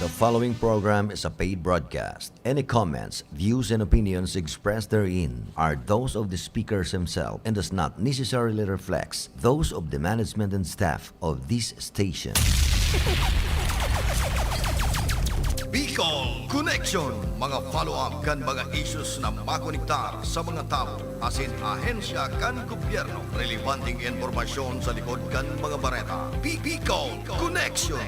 The following program is a paid broadcast. Any comments, views, and opinions expressed therein are those of the speakers themselves and does not necessarily reflect those of the management and staff of this station. Bicol Connection, mga follow-up kan mga issues na makonektar sa mga tao, asin ahensya kan gobyerno, relevanteng informasyon sa likod kan mga bareta. Bicol Connection.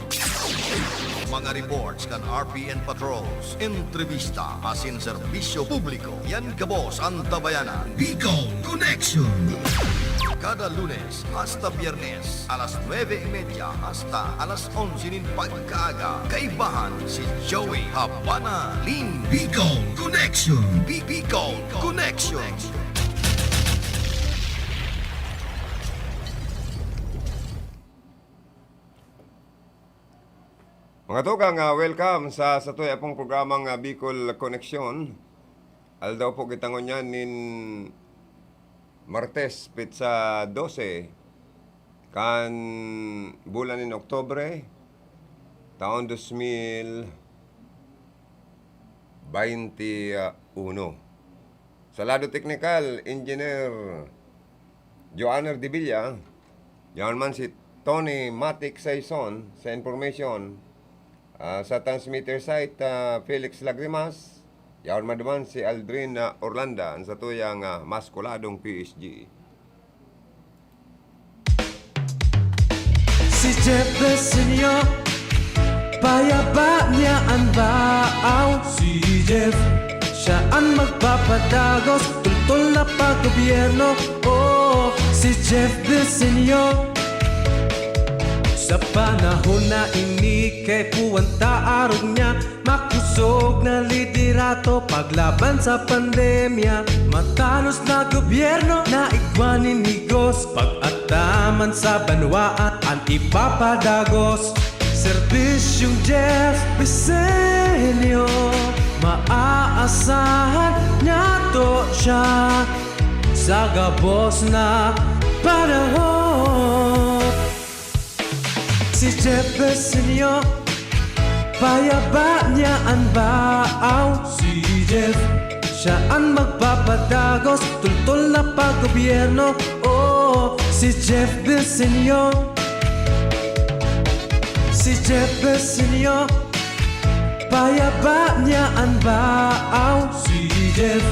Mga reports kan RPN patrols, entrevista, asin serbisyo publiko. Yan kabos ang tabayanan. Bicol Connection. Kada Lunes hasta Biyernes, alas 9:30 hasta alas 11 nin pagkaaga. Kaibahan si Joey Habana Lim. Bicol Connection. Bicol Connection. Mga tukang, welcome sa satuloy apong programang Bicol Connection. Aldaw po kitangon niyan nin Martes, pitsa 12, kan bulan nin Oktobre, taon 2021. Sa lado teknikal, Engineer Joanner de Villa, yan man si Tony Matic Saison sa information. Sa transmitter site, Felix Lagrimas. Yaon maduman si Aldrin Orlanda sa tuyang maskuladong PSG. Si Jeff Besenyo, payaba niya ang baaw. Si Jeff, siya ang magpapadagos, tultol na paggobyerno. Oh, si Jeff Besenyo. Sa panahon na ini kay puwanta arog niya, makusog na liderato paglaban sa pandemya. Matanos na gobyerno na igwanin higos, pag-ataman sa banwaan ang ipapadagos. Serbisyong Jeff Besenyo, maaasahan niya to siya sa gabos na panahon. Si Jeff Besenyo, payaba niya ang baaw. Si Jeff, siya ang magpapadagos, tultol na paggobyerno. Oh, si Jeff Besenyo. Si Jeff Besenyo, payaba niya ang baaw. Si Jeff,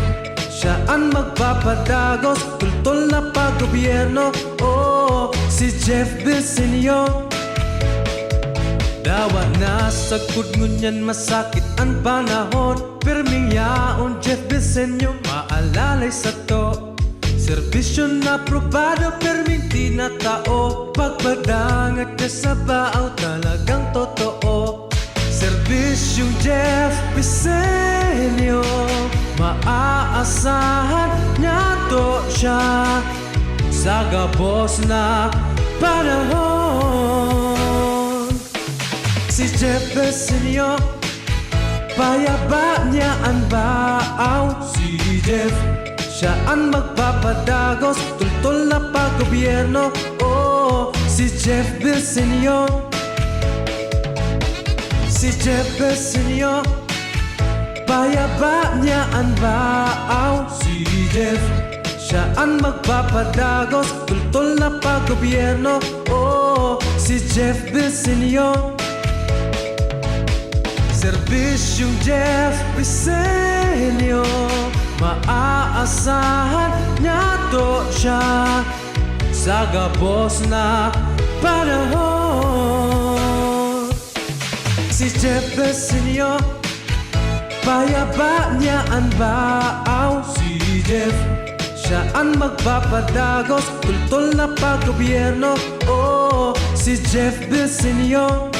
siya ang magpapadagos, tultol na paggobyerno. Oh, si Jeff Besenyo. Dawa na sa kudngunyan, masakit ang panahon. Perming yaon Jeff Besenyo, maalalay sa to. Serbisyo na probado, perming tinatao. Pagpadangat ka sa baaw, talagang totoo. Serbisyong Jeff Besenyo, maaasahan niya to siya sa gabos na panahon. Si Jeff Besenyo, payaba niya ang baaw. Si Jeff, siya ang magpapadagos, tultol na paggobyerno. Oh, si Jeff Besenyo. Si Jeff Besenyo, payaba niya ang baaw. Si Jeff, siya ang magpapadagos, tultol na paggobyerno. Oh, si Jeff Besenyo. Serbisyong Jeff Besenyo, maaasahan niya to siya sa gabos na panahon. Si Jeff Besenyo, payaba niya ang baaw. Si Jeff, siya ang magpapadagos, tultol na paggobyerno. Oh, si Jeff Besenyo.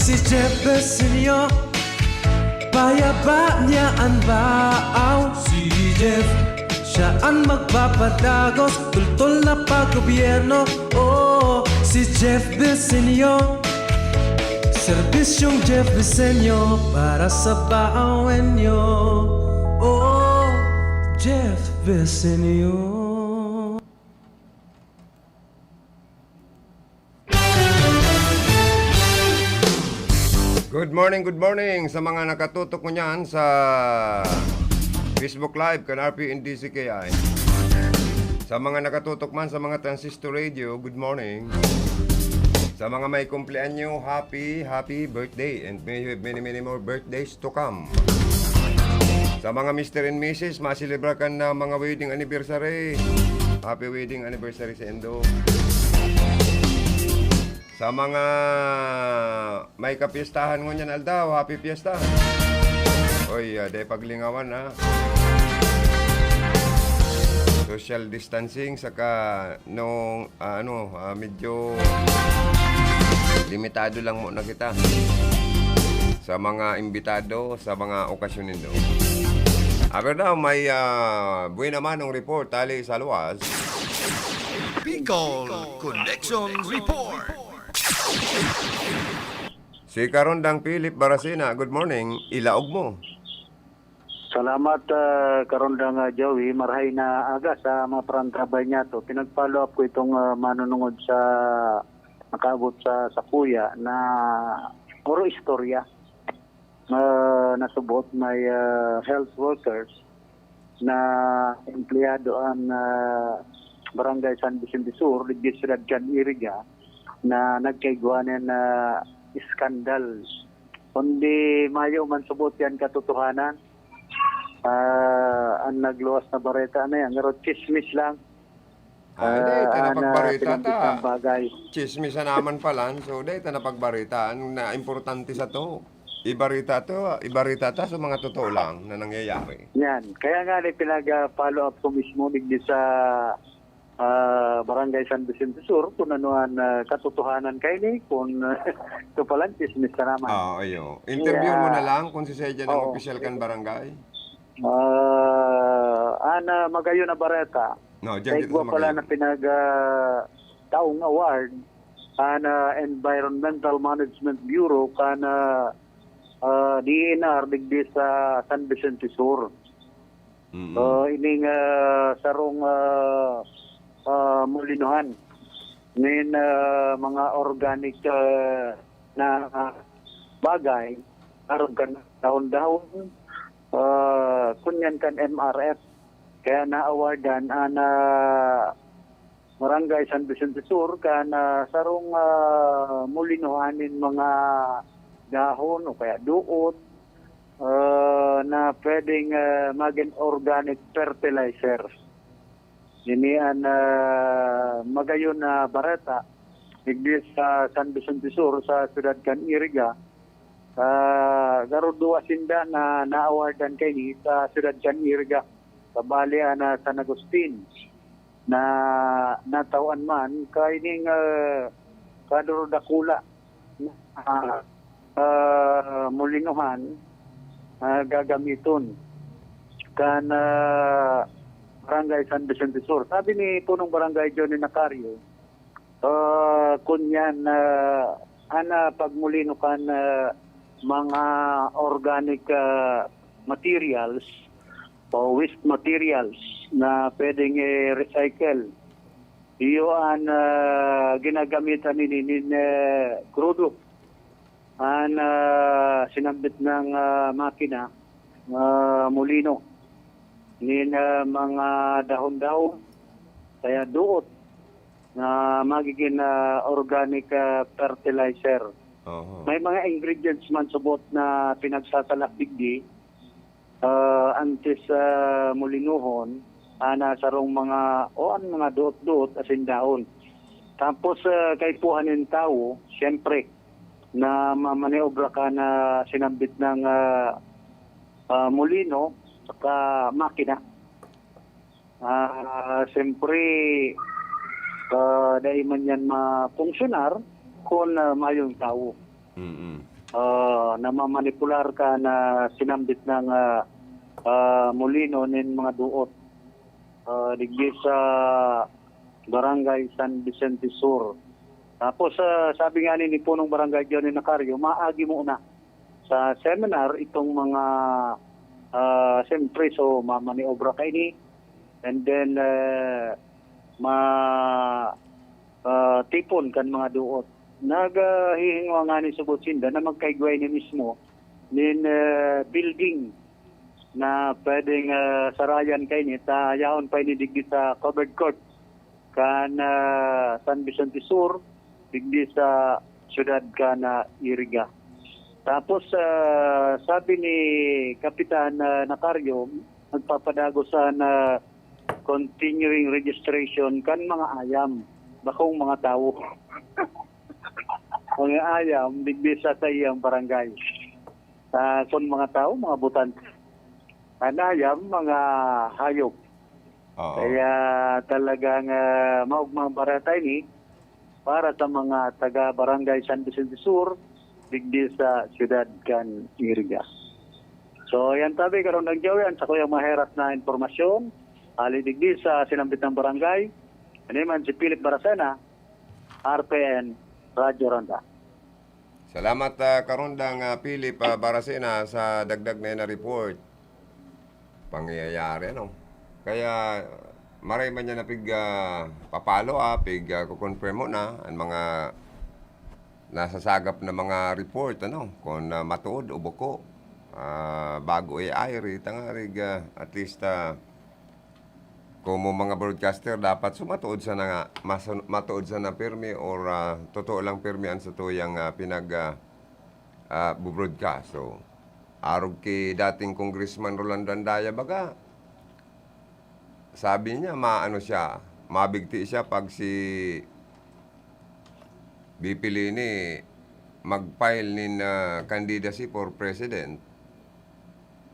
Si Jeff Besenyo, payaba niya ang baaw. Si Jeff, siya ang magpapadagos, tultol na paggobyerno. Oh, si Jeff Besenyo. Serbisyong Jeff Besenyo para sa baawenyo. Oh, Jeff Besenyo. Good morning sa mga nakatutok mo niyan sa Facebook Live kan RP and DCKI. Sa mga nakatutok man sa mga transistor radio, good morning. Sa mga may kumpleanyo, happy birthday and may you have many more birthdays to come. Sa mga Mr. and Mrs. masilibra ka na mga wedding anniversary. Happy wedding anniversary sa Endo. Sa mga may kapiestahan mo niyan, Aldaw, happy fiesta. Oy, de paglingawan ha. Social distancing saka nung medyo limitado lang muna kita sa mga imbitado sa mga okasyon nito. Aber daw may buhay naman ng report tali sa luwas. Bicol Connection Report. Si Karondang Philip Barasina, good morning. Ilaog mo. Salamat Karondang Joey, marhay na aga sa mga parantabay niya to. Pinag-follow up ko itong manunungod sa nakaabot sa kuya na puro istorya. Nasubot may health workers na empleyado ang Barangay San Vicente Sur, Ligid Ciudad Can Iriga, na nagkaiguanan na iskandal. Kundi mayo man subot yan katotohanan. Ang nagluwas na bareta na yan. Pero chismis lang. Dahil na pagbarita ta. Bagay. Chismis na naman pala. So, dahil na pagbarita. Na importante sa to. Ibarita ta sa mga totoo lang na nangyayari. Yan. Kaya nga pinag-follow up ko mismo digdi sa Barangay San Vicente Sur kung anuan katotohanan kay ni kung ito pala chismis na naman. Ayo. Interview mo na lang kung si Sedya ng official kan barangay. Ana magayo na bareta. No, kay diyan gwa pala na pinag taong award ana Environmental Management Bureau kana DNR digdi sa San Vicente Sur. Ining sarong mulinohan nin mga organic na bagay aron kan dahon-dahon kunyan kan MRF kaya na-awardan ana Barangay San Vicente Sur kana sarong mulinohanin mga dahon o kaya duot na pwedeng maging organic fertilizer. Ini an magayon na bareta digdi sa San Vicente Sur sa Ciudad Can Iriga. Garuduwa sinda na na-awardan kay ni sa Ciudad Can Iriga sa Balea na San Agustin na natawan man kay ning kaduro dakula mulinohan gagamiton kan Barangay San Vicente Sur. Sabi ni punong barangay Johnny Nacario kunyan ana pagmulino kan mga organic materials o waste materials na pwedeng recycle. Iyo ang ginagamitan ni crudo. Ang sinambit ng makina, mulino. Nin mga dahon-dahon, kaya duot na magiging organic fertilizer. May mga ingredients man subot na pinagsasalak digdi antes mulinuhon ana sarong mga mga duot-duot asin daon. Tapos kay puhanin tao, siyempre na mamaniobra ka na sinambit ng mulino saka makina. Siyempre dahil man yan mapunksyunar kung mayong tao. Na mamanipular ka na sinambit ng mulino nin mga duot. Digdi sa Barangay San Vicente Sur. Tapos sabi nga ni punong Barangay Johnny Nacario, maagi mo na sa seminar itong mga siyempre so mamaniobra kay ni and then tipon kan mga duot naghihingaw nga ni Subot Sinda na magkaigway ni mismo nin building na pwedeng sarayan kay ni yaon pa ni digdi sa covered court kan San Vicente Sur digdi sa syudad kan Iriga. Tapos sabi ni Kapitan Nacario, nagpapadago sa continuing registration kan mga ayam, bakong mga tao. Mga ayam, digdi sa iyang barangay. Kung mga tao, mga butante. Ayam, mga hayop. Oo. Kaya talagang maugmang baratay ni para sa mga taga-barangay San Vicente Sur, digdi sa siyudad kan Iriga. So, yan tabi, karoon ng jawian sa kuyang maheras na informasyon, ali digdi sa sinambit ng barangay, ano man si Philip Baracena, RPN, Radyo Ronda. Salamat karundang Philip Baracena sa dagdag na report. Pangyayari, ano? Kaya maray man niya na papalo kukonfirm mo na ang mga nasasagap na mga report, ano? Kung matuod o buko. Bago ay tangarig at least kung mga broadcaster dapat sumatuod sa nga matuod sa na pirmi or totoo lang pirmi an sa tuyang broadcast. So arog kay dating Congressman Rolando Andaya baga sabi niya mabigti siya pag si BP Lini mag-file nin candidacy for president.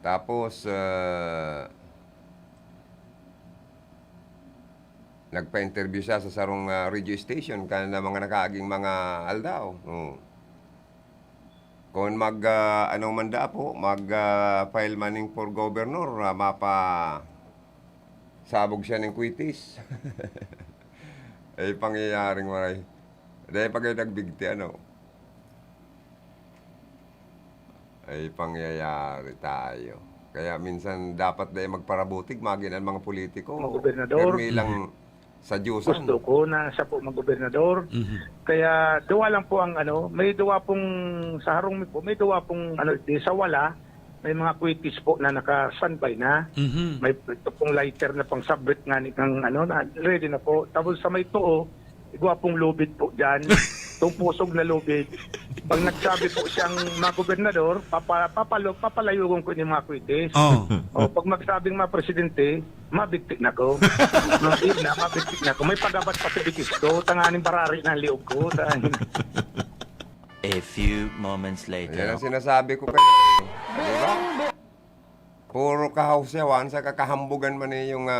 Tapos nagpa-interview siya sa sarong radio station kana mga nakaaging mga aldaw. Kung anong manda po, file maning for governor, sabog siya ng kwitis. Ay pangyayaring maray. Dahil pag nagbigti, ay pangyayari tayo. Kaya minsan dapat dahil magparabutig, maging ang mga politiko. Mga gobernador. Permi lang sa Diyosan. Gusto ko na siya po mag-gobernador. Kaya duwa lang po ang may duwa pong sa harong po, may duwa pong di sa wala, may mga kwitis po na naka-standby na. May ito pong lighter na pang subrit nga ng na ready na po. Tapos sa may tuo, igwa pong lubid po dyan. Itong pusog na lubid. Pag nagsabi po siyang mga gobernador, papalayugon ko yung mga kwitis. O pag magsabing mga presidente, mabigtik na ko. Mabigtik na ko. May pagabat pa sa bikis ko. Tanganin barari ng liog ko. A few moments Yan later. ang sinasabi ko kayo. Diba? Puro kahawsyawan sa kakahambugan man yung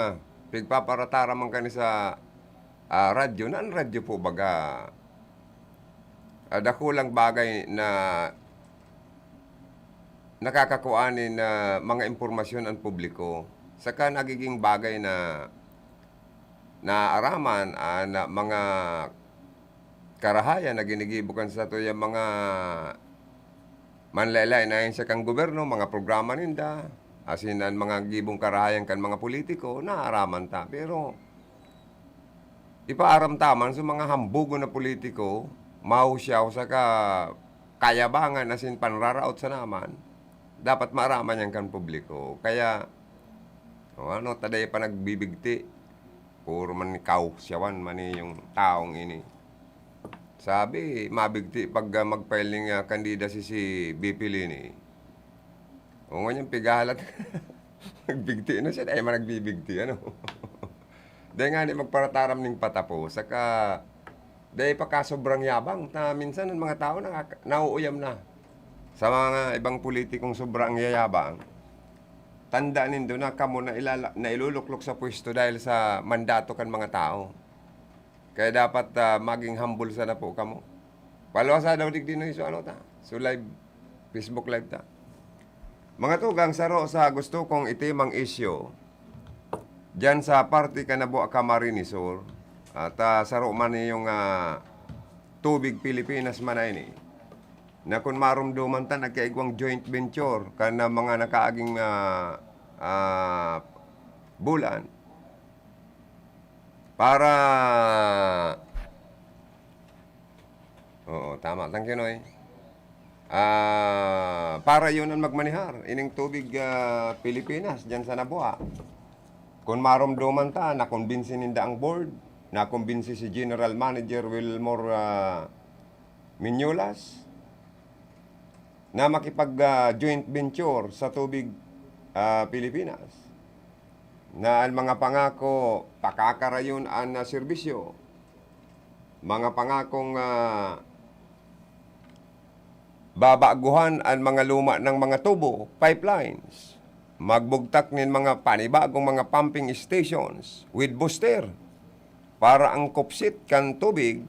pigpaparatara man kani sa radyo. Naan radyo po baga? Dakulang bagay na nakakakuanin na mga impormasyon ang publiko. Saka nagiging bagay na naaraman na mga karahayan na ginigibukan sa ito yung mga manlalay na yun sa kang gobyerno, mga programa ninda, asin ang mga gibong karahayan kan mga politiko, naaraman ta. Pero ipaaram taman sa mga hambugo na politiko, mahusyaw sa kayabangan asin panraraot sa naman, dapat maaraman yan kan publiko. Kaya, taday pa nagbibigti, puro man ikaw, siyawan man yung taong ini. Sabi, mabigti pag mag-filing candidacy si BP Lini. O ngayon, pigalat. Nagbigti na siya, dahil man nagbibigti, Dahil nga magparataram ng patapo, saka dahil pa sobrang yabang, na minsan ang mga tao nauuyam na. Sa mga ibang politikong sobrang yayabang, tandaan nindo na kamo na iluluklok sa pwesto dahil sa mandato kan mga tao. Kaya dapat maging humble sana po kamo. Palwasa daw digdi na iso So live, Facebook live ta. Mga tugang saro sa gusto kong itimang issue, dyan sa party ka na buwa Camarinesor, at saro man yung tubig Pilipinas man ay ni. Na kung marumduman ta, nagkaigwang joint venture ka na mga nakaaging bulan. Para Oo, tama. Thank you, Noy. Para yun ang magmanihar. Ining tubig Pilipinas, dyan sa Nabua. Kung maromdoman ta, nakumbinsi ninda ang board, nakumbinsi si General Manager Wilmore Minyolas, na makipag joint venture sa tubig Pilipinas. Na ang mga pangako, pakakarayon ang serbisyo. Mga pangakong babaguhan ang mga luma ng mga tubo, pipelines, magbugtak nin mga panibagong mga pumping stations with booster para ang kupsit kan tubig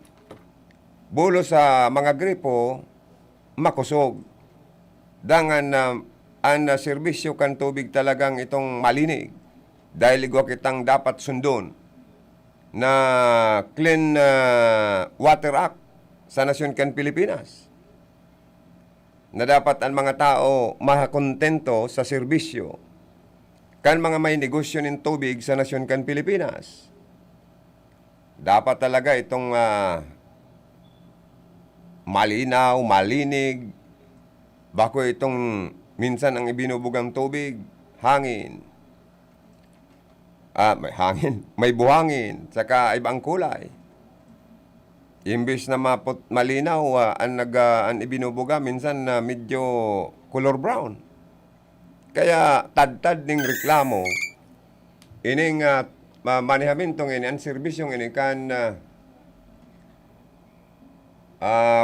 bulo sa mga gripo makusog. Dangan ang serbisyo kan tubig talagang itong malinig dahil igwa kitang dapat sundon na Clean Water Act sa Nasyon kan Pilipinas, na dapat ang mga tao makakontento sa serbisyo kan mga may negosyo ng tubig sa Nasyon kan Pilipinas. Dapat talaga itong malinaw, malinig, bako itong minsan ang ibinubugang tubig, hangin. May hangin, may buhangin, saka ibang kulay. Imbis na malinaw, ang ibinubuga, minsan medyo color brown. Kaya tad-tad ning reklamo, ining manihamintong ini, ang serbisyong ini kan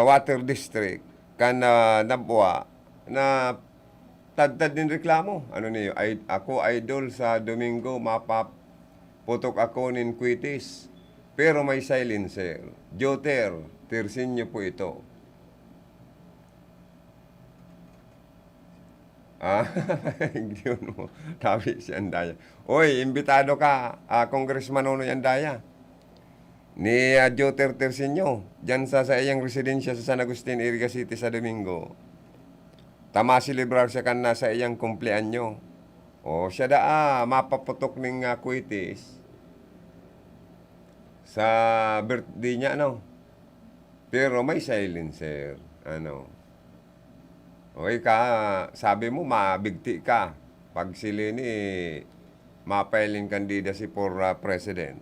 water district, kan Nabua, na tad-tad din reklamo. Ano niyo, ako idol sa Domingo, putok ako nin Quitis. Pero may silencer. Joter, Tirsinyo po ito. Yun mo. Tabi si Andaya. Oy, imbitado ka, Congressman Nonoy Andaya. Ni Joter Tirsinyo. Diyan sa iyang residensya sa San Agustin, Iriga City sa Domingo. Tama celebrar siya kan na sa iyang kumpleanyo. O siya mapaputok ng Quitis sa birthday niya, ano. Pero may silencer, ano. Okay ka, sabi mo, mabigti ka. Pag sila ni mapailin candidacy for president.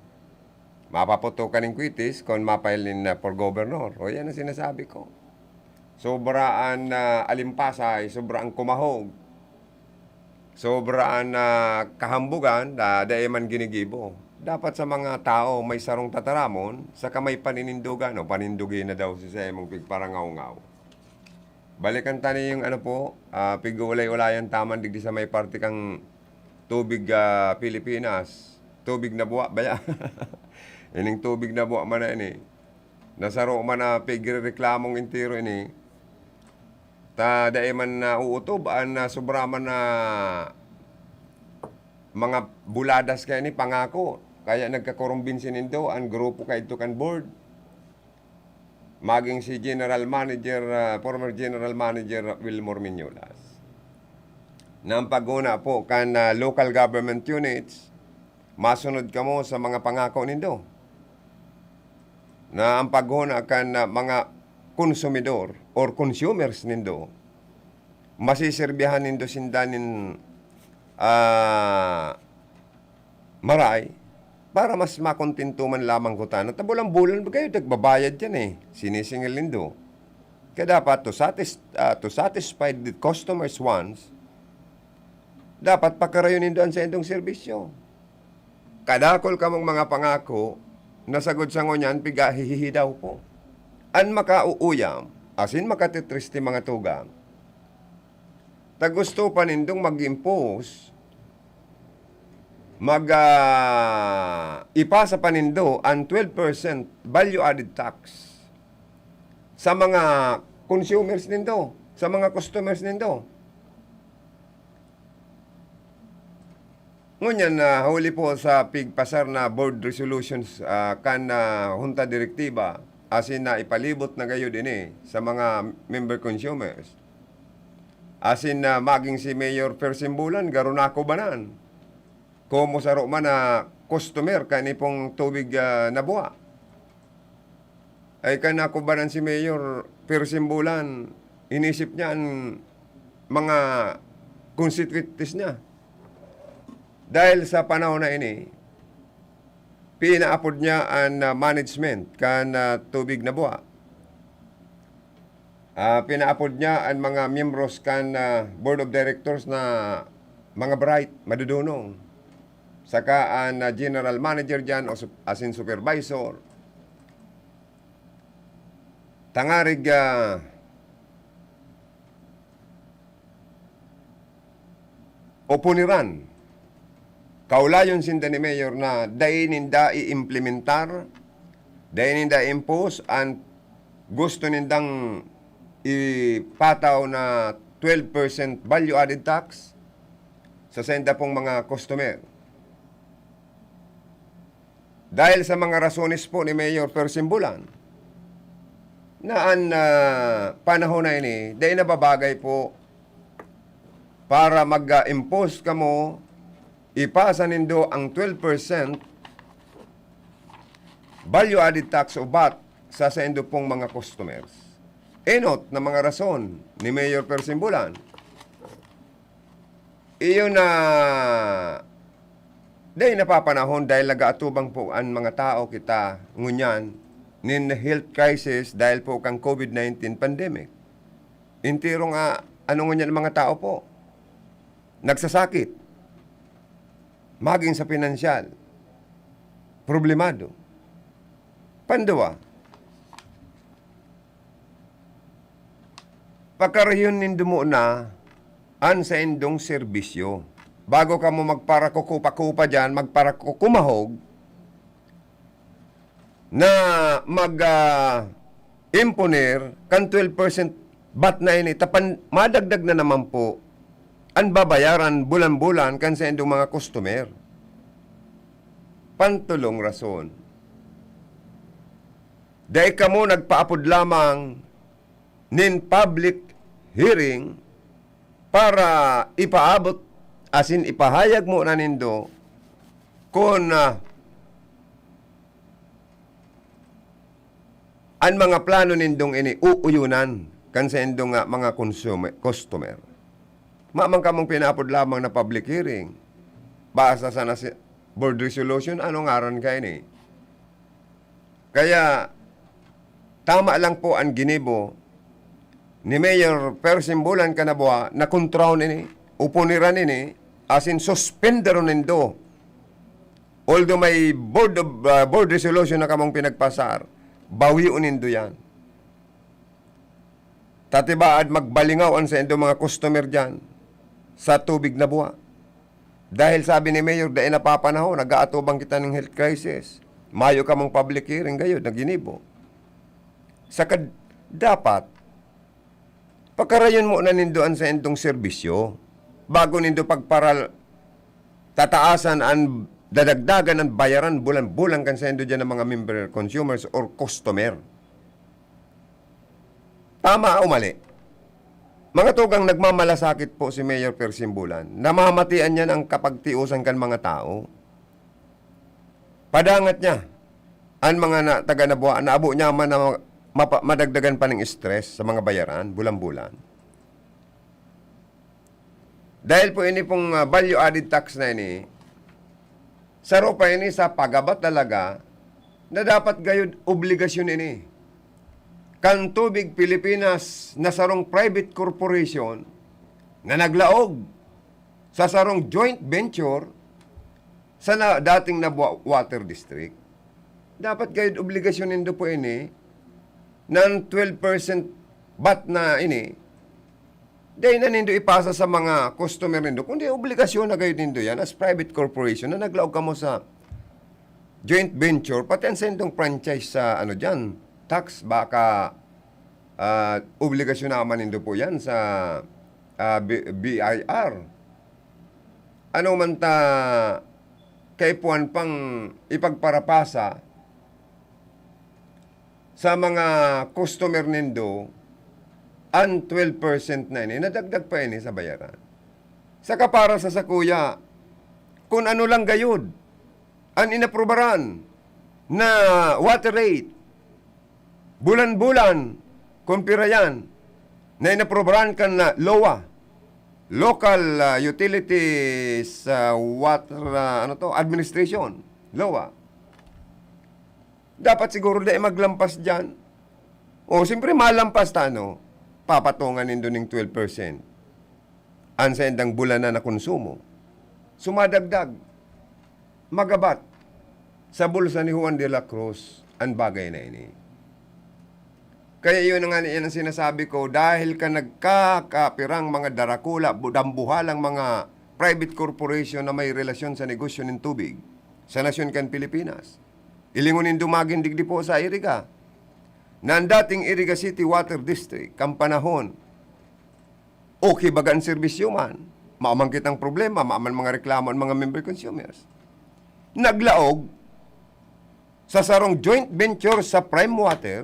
Mapaputokan ng Quitis kung mapailin for governor. O yan ang sinasabi ko. Sobraan alimpasay, sobraan kumahog. Sobraan kahambugan, dahil man ginigibo. Dapat sa mga tao may sarong tataramon, saka may paninindugan, o panindugi na daw siya mong pigparangaw-ngaw. Balikan tani yung pig-ulay-ulayan taman digdi sa may parte kang tubig Pilipinas. Tubig na buwa, baya. Ining tubig na buwa man na ini. Nasaro man na pigreklamong intiro ini. Dahil man uutob, sobra man na mga buladas kaya ni pangako. Kaya nagkakurumbinsin nindo ang grupo kay ito kan board. Maging si General Manager, former General Manager Wilmore Minyolas. Nang paguna po kan local government units, masunod ka mo sa mga pangako nindo. Na ang paghuna kan mga konsumidor or consumers nindo, masiserbihan nindo sindanin maray para mas makontento man lamang ko tayo. Tabulang-bulan ba kayo, nagbabayad yan eh. Sinisingil nindo. Kaya dapat to satisfy the customers' wants, dapat pakarayon nindo ang sa indong serbisyo. Kadakol ka mong mga pangako, nasagod sa ngonyan, pigahihihi daw po. An makauuyam, asin makatitristi mga tugang, tagusto pa nindong mag-impose, ipasa pa nindo ang 12% value-added tax sa mga consumers nindo, sa mga customers nindo. Ngunyan na huli po sa pigpasar na board resolutions kan junta direktiba, asin na ipalibot na gayo din sa mga member consumers. Asin na maging si Mayor Persimbulan, garunako banan. Komo sa man na customer kanipong tubig na buwa. ay kanakubanan si Mayor Persimbulan, inisip niya ang mga constituents niya. Dahil sa panahon na ini, pinaapod niya ang management kan tubig na buwa. Pinaapod niya ang mga membros kan board of directors na mga bright, madudunong. Saka ang general manager dyan o as in supervisor. Tangarig opuniran. Kaulayon sinda ni Mayor na dahin ninda i-implementar, dahin ninda impose, ang gusto nindang ipataw na 12% value added tax sa senda pong mga customer. Dahil sa mga rasones po ni Mayor Persimbulan, na ang panahon na ini, dahil nababagay po para mag-impose ka mo, ipasa nindo ang 12% value added tax o VAT sa sendo pong mga customers. Enot na mga rason ni Mayor Persimbulan, iyon na dahil napapanahon dahil nagaatubang po ang mga tao kita ngunyan nin health crisis dahil po kang COVID-19 pandemic. Intiro nga ano ngunyan mga tao po nagsasakit, maging sa pinansyal, problemado. Pandawa, pagkarayon nindo mo na an sa indong serbisyo. Bago ka mo magparakukupa-kupa dyan, magparakukumahog, na mag-imponer kan 12% bat na ini, tapan madagdag na naman po ang babayaran bulan-bulan kan sa indong mga customer. Pantulong rason. Dahil ka mo nagpaapod lamang nin public hearing para ipaabot asin ipahayag mo na nindo kung ang mga plano nindong ini uuyunan kan sa indong mga customer. Mamang kamong pinapod lamang na public hearing basa sa board resolution, anong aron kayo ni? Kaya tama lang po ang ginibo ni Mayor Persimbulan Kanabuha na kontraw nini, upuniran nini, asin suspendero nindo. Although may board resolution na kamong pinagpasar, bawiun nindo yan. Tatibaad magbalingawan sa indo mga customer dyan sa tubig na buwa. Dahil sabi ni Mayor, dahil napapanahon, nag-aatubang kita ng health crisis. Mayo ka mong public hearing gayon, naginibo. Saka dapat, pagkarayon mo na nindoan sa indong serbisyo, bago nindo pagparal, tataasan ang dadagdagan ng bayaran bulan-bulan kan sa indo dyan ng mga member consumers or customer. Tama o mali? Mga tugang nagmamalasakit po si Mayor Persimbulan. Namamatian niya ng kapagtiusan kan mga tao. Padangat niya ang mga taga-nabuha, naabo niya man na madagdagan pa ng stress sa mga bayaran, bulan-bulan. Dahil po ini pong value-added tax na ini, saro pa ini sa pagabat talaga na dapat gayud obligasyon ini. Kan Tubig Pilipinas na sarong private corporation na naglaog sa sarong joint venture sa dating na water district. Dapat gayud obligasyon nindo po ini ng 12% bat na ini, dahil na nindo ipasa sa mga customer nindo, kundi obligasyon na gayud nindo yan as private corporation na naglaog ka mo sa joint venture, pati ang sendong franchise sa ano dyan, tax, baka obligasyon naman nindo po yan sa BIR. Ano man ta kay puan pang ipagparapasa sa mga customer nindo ang 12% na ini, nadagdag pa ini sa bayaran. Saka para sa sakuya, kung ano lang gayud, ang inaprubaran na water rate, Bulan-bulan, kumpira yan, na inaprobahan kan na LOA, Local Utilities Water Administration, LOA. Dapat siguro na maglampas dyan. O, siyempre malampas ta, papatungan nindo ng 12%. Ansa endang bulanan na konsumo. Sumadagdag. Magabat sa bulsa ni Juan de la Cruz ang bagay na ini. Kaya yun nga yan ang sinasabi ko, dahil ka nagkakapirang mga darakula, dambuhalang mga private corporation na may relasyon sa negosyo ng tubig sa nasyon kan Pilipinas. Ilingunin dumagin digdi po sa Iriga. Na ang dating Iriga City Water District, kang panahon, okay baga ang serbisyo man, maamang kitang problema, maaman mga reklamo ang mga member consumers. Naglaog sa sarong joint venture sa Prime Water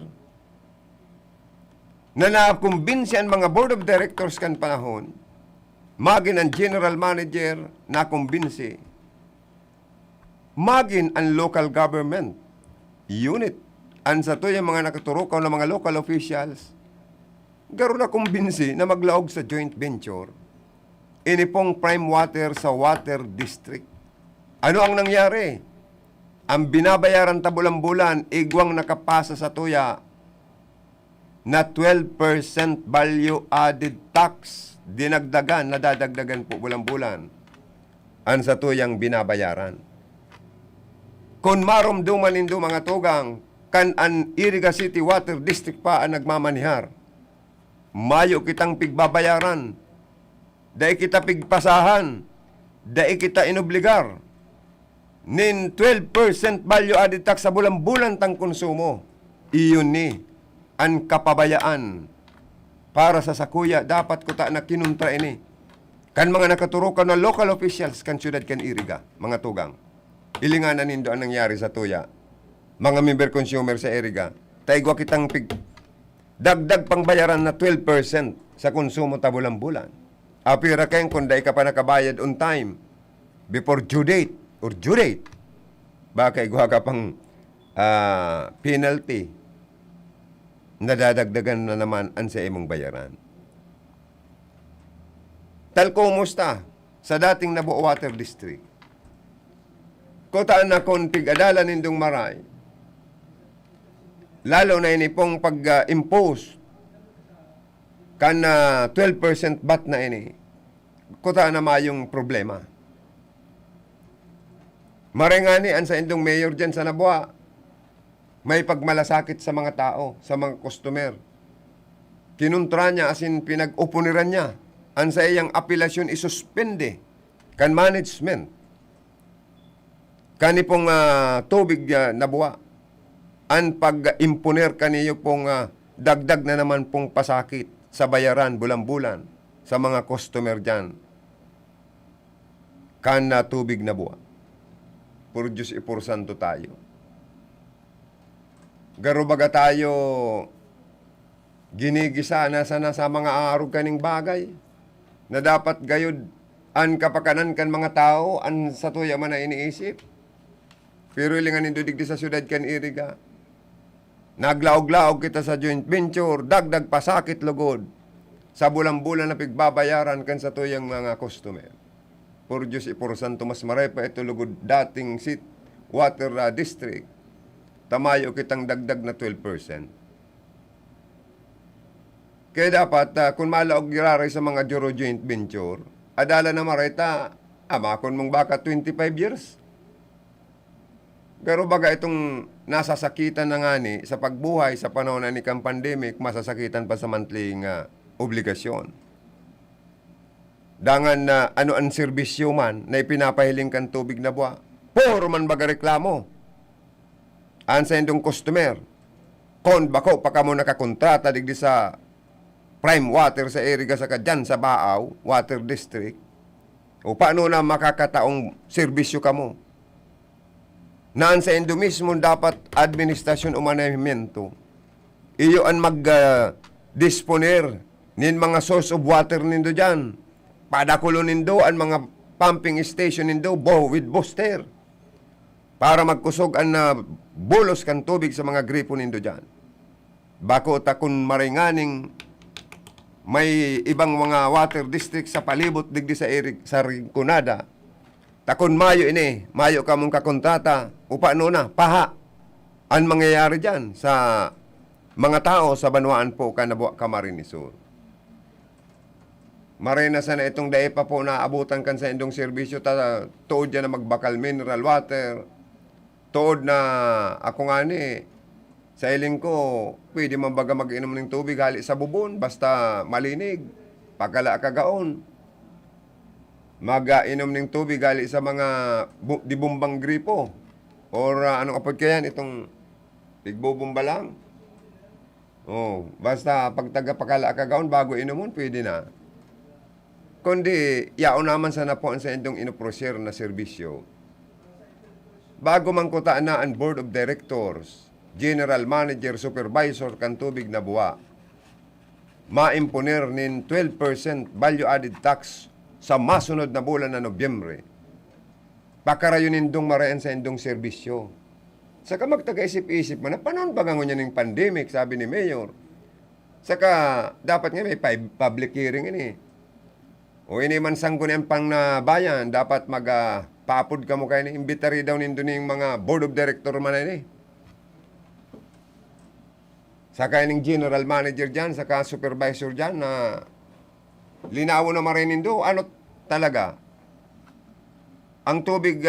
na nakumbinsi ang mga board of directors kan panahon, magin ang general manager nakumbinsi, magin ang local government unit, ang sa to yung mga nakaturukaw na mga local officials, garo na kumbinsi na maglaog sa joint venture, ini pong Prime Water sa Water District. Ano ang nangyari? Ang binabayaran tabulang-bulan, igwang nakapasa sa tuya na 12% value added tax. Dinagdagan, nadadagdagan po bulang-bulan. Ang sa tuyang binabayaran. Kung marumduman nindo mga tugang, kan an Iriga City Water District pa ang nagmamanihar, mayo kitang pigbabayaran, dahil kita pigpasahan, dahil kita inobligar, nin 12% value added tax sa bulan-bulan tang konsumo. Iyon ni ang kapabayaan para sa sakuya dapat ko ta na kinuntra ini. Kan mga nakaturukan na local officials kan syudad kan Iriga, mga tugang. Ilinganan nindo ang nangyari sa tuya. Mga member consumer sa Iriga, taigwa kitang dagdag pang bayaran na 12% sa konsumo ta bulan-bulan. Apira kayong kung dahi ka pa nakabayad on time before due date or due date, baka igwa ka pang penalty, nadadagdagan na naman ang sa imong bayaran. Talkumusta sa dating Nabuo Water District. Kutaan na kung tig-adala nindong maray, lalo na ini pong pag-impose kan 12% bat na ini, kutaan na mayong problema. Marengani ang sa indong mayor dyan sa Nabuo, may pagmalasakit sa mga tao, sa mga customer. Kinuntra niya, asin pinag-upuniran niya, ang sa iyang apelasyon isuspende kan management. Kani pong tubig Nabuo, ang pag-impuner kaniyo pong dagdag na naman pong pasakit sa bayaran bulan-bulan sa mga customer dyan. Kan tubig Nabuo. Puro Diyos ipursanto tayo. Garo baga tayo ginigisa na sana sa mga arog kaning bagay na dapat gayod an kapakanan kan mga tao an sa tuya man na iniisip. Pero ilingan nindo digdi sa syudad kan Iriga. Naglaog-laog kita sa joint venture, dagdag pasakit lugod sa bulan-bulan na pigbabayaran kan sa tuyang mga customer. Por Diyos ipursanto mas maray pa ito lugod dating water district. Tamayo kitang dagdag na 12%. Kaya dapat, kung malaog giraray sa mga juro joint venture, adala na marita, amakon mong baka 25 years. Pero baga itong nasasakitan na nga ni sa pagbuhay sa panahon na ni kang pandemic, masasakitan pa sa monthly obligasyon. Dangan na ano ang serbisyo man na ipinapahiling kang tubig Nabuo, puro man baga reklamo. Ansa indong customer, kon bako pa kamo nakakontrata digdi sa Prime Water sa Iriga sa kadyan sa Baaw Water District, o paano na makakataong serbisyo kamo? Naan sa indo mismo dapat administrasyon o manahimento, iyo ang mag-disponer nin mga source of water nindo dyan. Padakulo nindo ang mga pumping station nindo with booster para magkusog ang bulos kan tubig sa mga gripo nindo dyan. Bako takon maringaning may ibang mga water district sa palibot digdi sa Rinconada. Takon mayo ini, mayo ka mong kakontrata, upano na, paha. Ang mangyayari dyan sa mga tao sa Banwaan po, Kanabuak, Camarines Sur. Marinasan na itong dae pa po na abutan kan sa indong serbisyo, tuod dyan na magbakal mineral water, tuod na ako nga ni, sa iling ko, pwede man baga mag-inom ng tubig hali sa bubon, basta malinig, pagkala kagaon. Mag-inom ng tubig hali sa mga dibumbang gripo. Or anong apod kaya itong tigbubumba lang. Oh, basta pag taga-pakala kagaon, bago inumun, pwede na. Kundi, yao naman sa napuan sa indong inoprosyer na serbisyo. Bago man kutaan na ang Board of Directors, General Manager, Supervisor, kan tubig na buwa, maimponer nin 12% value-added tax sa masunod na bulan na Nobyembre. Pakarayon indong marayan sa indong serbisyo. Saka magtaga-isip-isip mo na, panon ba nga niya ng pandemic, sabi ni Mayor. Saka, dapat nga may public hearing ini. O ini man sangko niyan pang na bayan, dapat paapod ka mo kayo na imbitary daw nindo ng mga board of director man ini. Saka yung general manager dyan, saka supervisor dyan na linawo na marinin do. Ano talaga? Ang tubig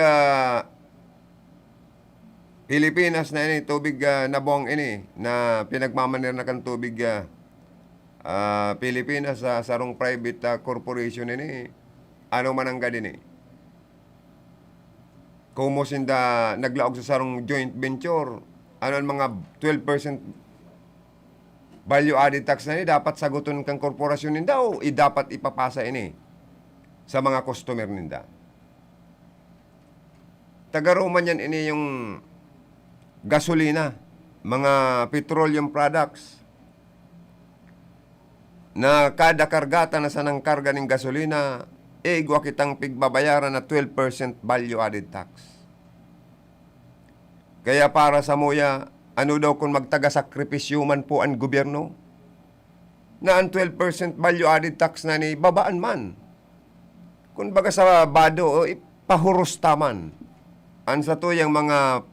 Pilipinas na ini, tubig na buwang ini, na pinagmamanir na kan tubig Pilipinas sa sarong private corporation ini, ano man ang gadin eh. Kung mo sinda naglaog sa sarong joint venture, ano ang mga 12% value-added tax na ini, dapat saguton kang korporasyon ninda o dapat ipapasa ini sa mga customer ninda. Taga-Roman yan ini yung gasolina, mga petroleum products, na kada kargata na sanang karga ng gasolina, igwa kitang pigbabayaran na 12% value-added tax. Kaya para sa muya, ano daw kung magtaga-sakripisyo man po ang gobyerno? Na ang 12% value-added tax na ni babaan man. Kung baga sa bado, ipahuros taman. Ang sa to yung mga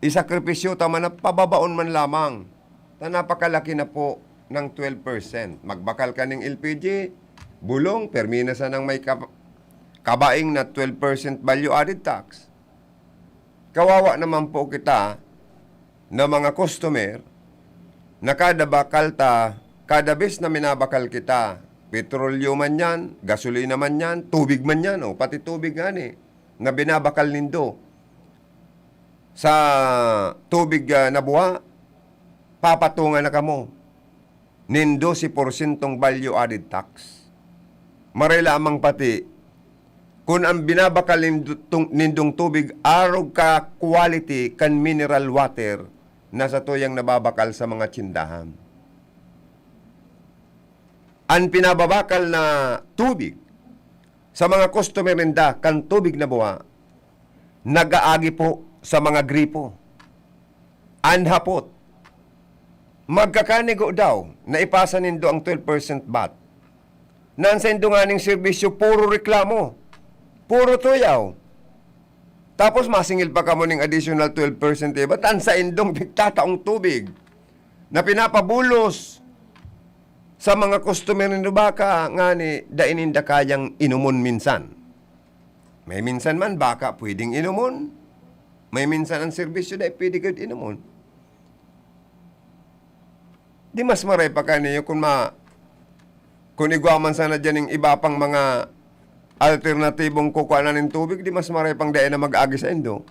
isakripisyo tama na pababaon man lamang. Na napakalaki na po ng 12%. Magbakal ka ng LPG, bulong, perminasa ng may kabaing na 12% value-added tax. Kawawa naman po kita na mga customer na kada bakal kada bis na minabakal kita, petrolyo man yan, gasolina man yan, tubig man yan, pati tubig nga na binabakal nindo sa tubig na buha, papatungan na kamo nindo si porsyentong value-added tax. Maray lamang pati kung ang binabakal nindong tubig, arog ka quality kan mineral water na sa tuyang nababakal sa mga tsindahan. Ang pinababakal na tubig sa mga customer ninda kan tubig na buha, nagaagi po sa mga gripo. Anhapot. Magkakanigo daw na ipasa nindo ang 12% VAT. Nansa indo nga ning serbisyo, puro reklamo. Puro tuyaw. Tapos masingil pa ka mo ng additional 12%. Ba't sa indong bigtataong tubig na pinapabulos sa mga customer nito baka nga ni daininda kayang inumon minsan. May minsan man baka pwedeng inumon. May minsan ang serbisyo na pwede ka inumon. Di mas maray pa ka niyo kung igwaman sana dyan yung iba pang mga alternatibong kukuhanan ng tubig, di mas maray pang dahil na mag-agi sa indo.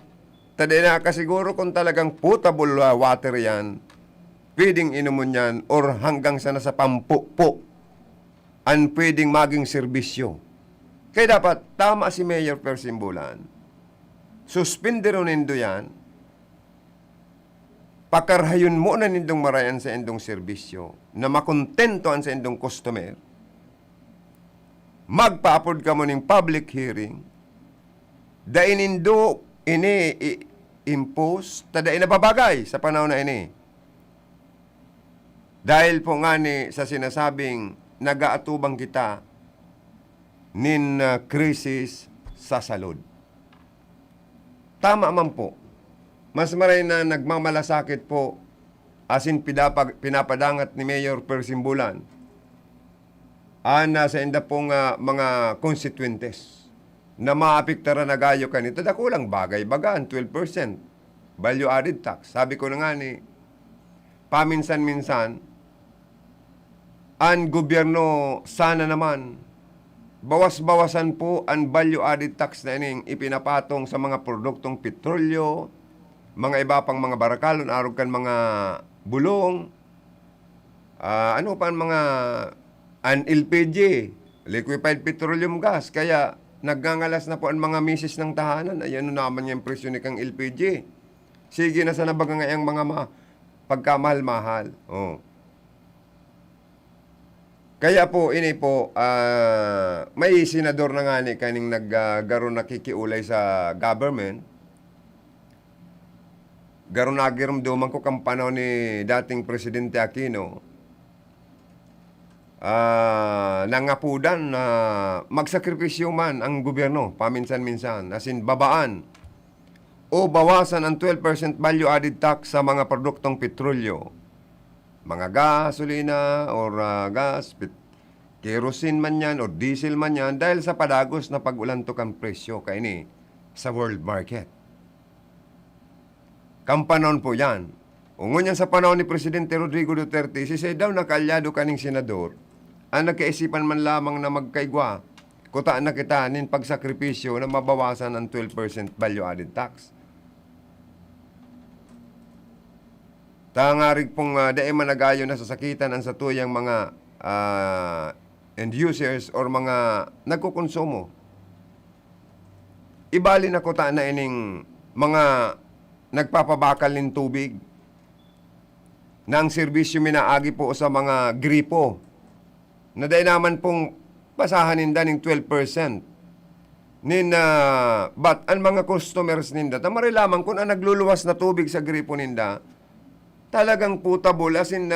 Taday na kasiguro kung talagang potable water yan, pwedeng inumon yan, or hanggang sana sa pampupo, ang pwedeng maging serbisyo. Kaya dapat, tama si Mayor Persimbulan, suspendero nindo yan, pakarhayon mo na nindong marayan sa indong serbisyo, na makontentoan sa indong customer, magpa-upload ka mo ng public hearing, dainindo impose, tada inapabagay sa panahon na ini. Dahil po nga ni sa sinasabing nagaatubang kita nin krisis sa salud. Tama man po. Mas maray na nagmamalasakit po asin pinapadangat ni Mayor Persimbulan ana sa inda pong mga constituentes na maapiktara na gayo kanito. Dakulang bagay bagaan, 12% value added tax. Sabi ko na nga ni, paminsan-minsan, ang gobyerno sana naman, bawas-bawasan po ang value added tax na ining ipinapatong sa mga produktong petrolyo, mga iba pang mga barakalon, arog kan mga bulong, ano pa ang mga an LPG, liquefied petroleum gas. Kaya nagngangalas na po ang mga misis ng tahanan. Ayan naman yung presyo ni kang LPG. Sige na sa nabaga ngayang mga pagkamahal-mahal. Oh. Kaya po, ini po, may senador na nga ni kaning naggaroon nakikiulay sa government. Garon nagiram duman ko kang panahon ni dating Presidente Aquino. Nangapudan na magsakripisyo man ang gobyerno, paminsan-minsan, asin babaan o bawasan ang 12% value added tax sa mga produktong petrolyo. Mga gasolina or gas, kerosene man yan o diesel man yan dahil sa padagos na pag-ulantok ang presyo kaini sa world market. Kampanon po yan. Ungon yan sa panahon ni Presidente Rodrigo Duterte, si say daw nakaalyado kaning senador, ang nagkaisipan man lamang na magkaigwa, kutaan na kita nin pagsakripisyo na mabawasan ang 12% value added tax. Tangarig pong dae managayo na sasakitan ang satuyang mga end users or mga nagkukonsumo. Ibali na kutaan na ining mga nagpapabakal ng tubig na ang serbisyo minaagi po sa mga gripo na dahil naman pong basahan ninda ng 12% but ang mga customers ninda tamari lamang kung ang nagluluwas na tubig sa gripo ninda talagang potable as in